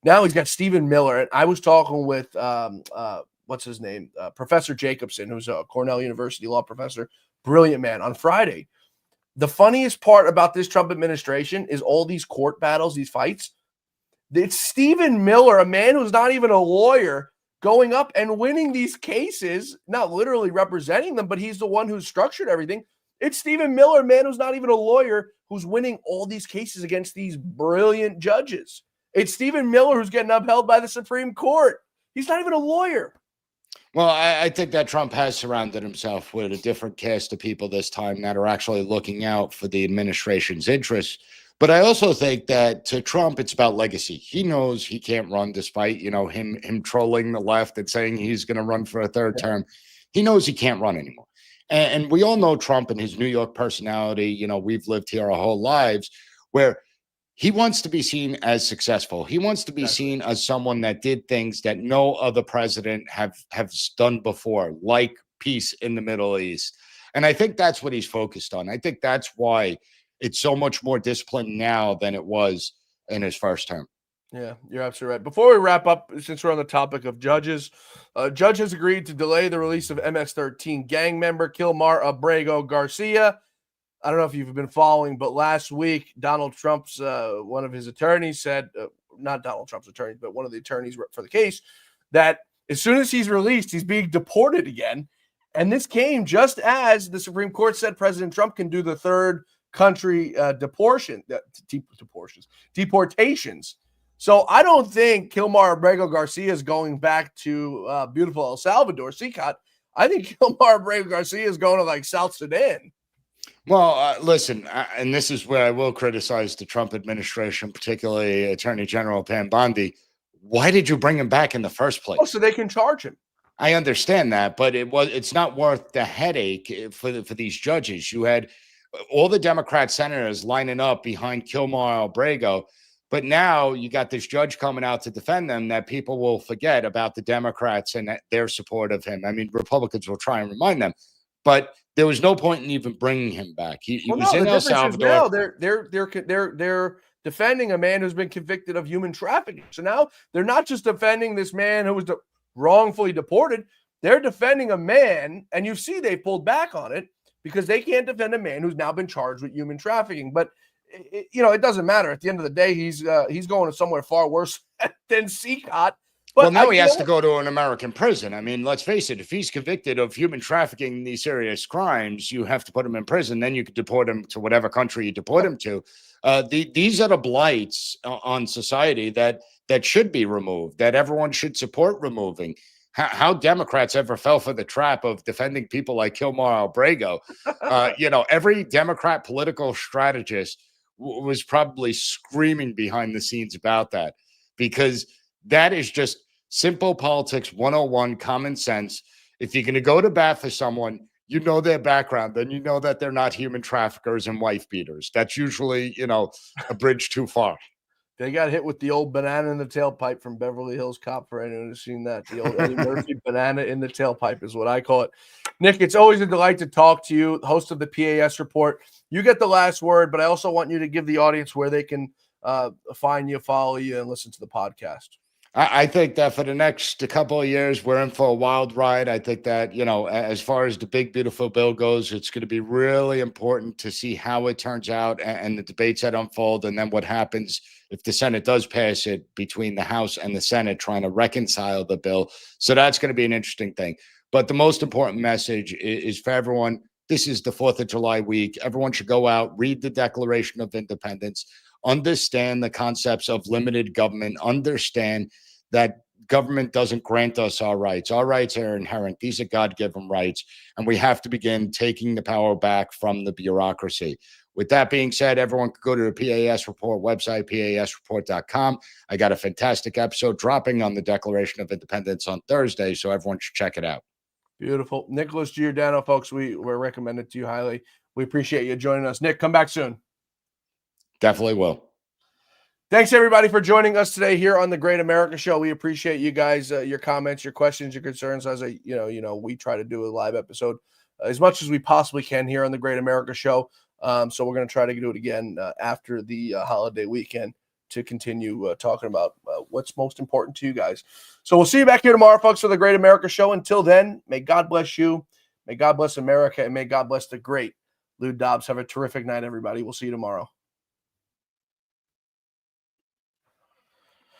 Now he's got Stephen Miller. And I was talking with what's his name? Professor Jacobson, who's a Cornell University law professor, brilliant man, on Friday. The funniest part about this Trump administration is all these court battles, these fights. It's Stephen Miller, a man who's not even a lawyer, going up and winning these cases, not literally representing them, but he's the one who's structured everything. It's Stephen Miller, a man who's not even a lawyer, who's winning all these cases against these brilliant judges. It's Stephen Miller who's getting upheld by the Supreme Court. He's not even a lawyer. Well, I think that Trump has surrounded himself with a different cast of people this time that are actually looking out for the administration's interests. But I also think that to Trump, it's about legacy. He knows he can't run despite, him trolling the left and saying he's going to run for a third term. He knows he can't run anymore. And we all know Trump and his New York personality. We've lived here our whole lives where he wants to be seen as successful. He wants to be seen as someone that did things that no other president have done before, like peace in the Middle East. And I think that's what he's focused on. I think that's why it's so much more disciplined now than it was in his first term. Yeah, you're absolutely right. Before we wrap up, since we're on the topic of judges, a judge has agreed to delay the release of MS-13 gang member Kilmar Abrego Garcia. I don't know if you've been following, but last week, Donald Trump's, one of his attorneys said, not Donald Trump's attorney, but one of the attorneys for the case, that as soon as he's released, he's being deported again. And this came just as the Supreme Court said President Trump can do the third country deportations. So I don't think Kilmar Abrego Garcia is going back to beautiful El Salvador, CCOT. I think Kilmar Abrego Garcia is going to like South Sudan. Well, listen, and this is where I will criticize the Trump administration, particularly Attorney General Pam Bondi. Why did you bring him back in the first place? Oh, so they can charge him. I understand that, but it's not worth the headache for these judges. You had all the Democrat senators lining up behind Kilmar Abrego. But now you got this judge coming out to defend them that people will forget about the Democrats and their support of him. I mean, Republicans will try and remind them, but there was no point in even bringing him back. He Well, was no, in the El difference is Salvador. now they're defending a man who's been convicted of human trafficking. So now they're not just defending this man who was wrongfully deported. They're defending a man, and you see they pulled back on it because they can't defend a man who's now been charged with human trafficking. But it doesn't matter. At the end of the day, he's going to somewhere far worse than CCOT. But Well, now he has to go to an American prison. I mean, let's face it. If he's convicted of human trafficking, these serious crimes, you have to put him in prison. Then you could deport him to whatever country you deport him to. These are the blights on society that should be removed, that everyone should support removing. How Democrats ever fell for the trap of defending people like Kilmar Albrego. Every Democrat political strategist was probably screaming behind the scenes about that, because that is just simple politics 101, common sense. If you're going to go to bat for someone, you know their background, then you know that they're not human traffickers and wife beaters. That's usually, a bridge too far. They got hit with the old banana in the tailpipe from Beverly Hills Cop, for anyone who's seen that. The old Eddie Murphy banana in the tailpipe is what I call it. Nick, it's always a delight to talk to you, host of the P.A.S. Report. You get the last word, but I also want you to give the audience where they can find you, follow you, and listen to the podcast. I think that for the next couple of years, we're in for a wild ride. I think that, as far as the big, beautiful bill goes, it's going to be really important to see how it turns out and the debates that unfold, and then what happens if the Senate does pass it between the House and the Senate, trying to reconcile the bill. So that's going to be an interesting thing. But the most important message is for everyone. This is the 4th of July week. Everyone should go out, read the Declaration of Independence, understand the concepts of limited government, understand that government doesn't grant us our rights. Our rights are inherent. These are God-given rights, and we have to begin taking the power back from the bureaucracy. With that being said, everyone can go to the PAS Report website, pasreport.com. I got a fantastic episode dropping on the Declaration of Independence on Thursday, so everyone should check it out. Beautiful. Nicholas Giordano, folks, we're recommended to you highly. We appreciate you joining us. Nick, come back soon. Definitely will. Thanks, everybody, for joining us today here on the Great America Show. We appreciate you guys, your comments, your questions, your concerns. As we try to do a live episode as much as we possibly can here on the Great America Show. So we're going to try to do it again after the holiday weekend to continue talking about what's most important to you guys. So we'll see you back here tomorrow, folks, for the Great America Show. Until then, may God bless you, may God bless America, and may God bless the great Lou Dobbs. Have a terrific night, everybody. We'll see you tomorrow.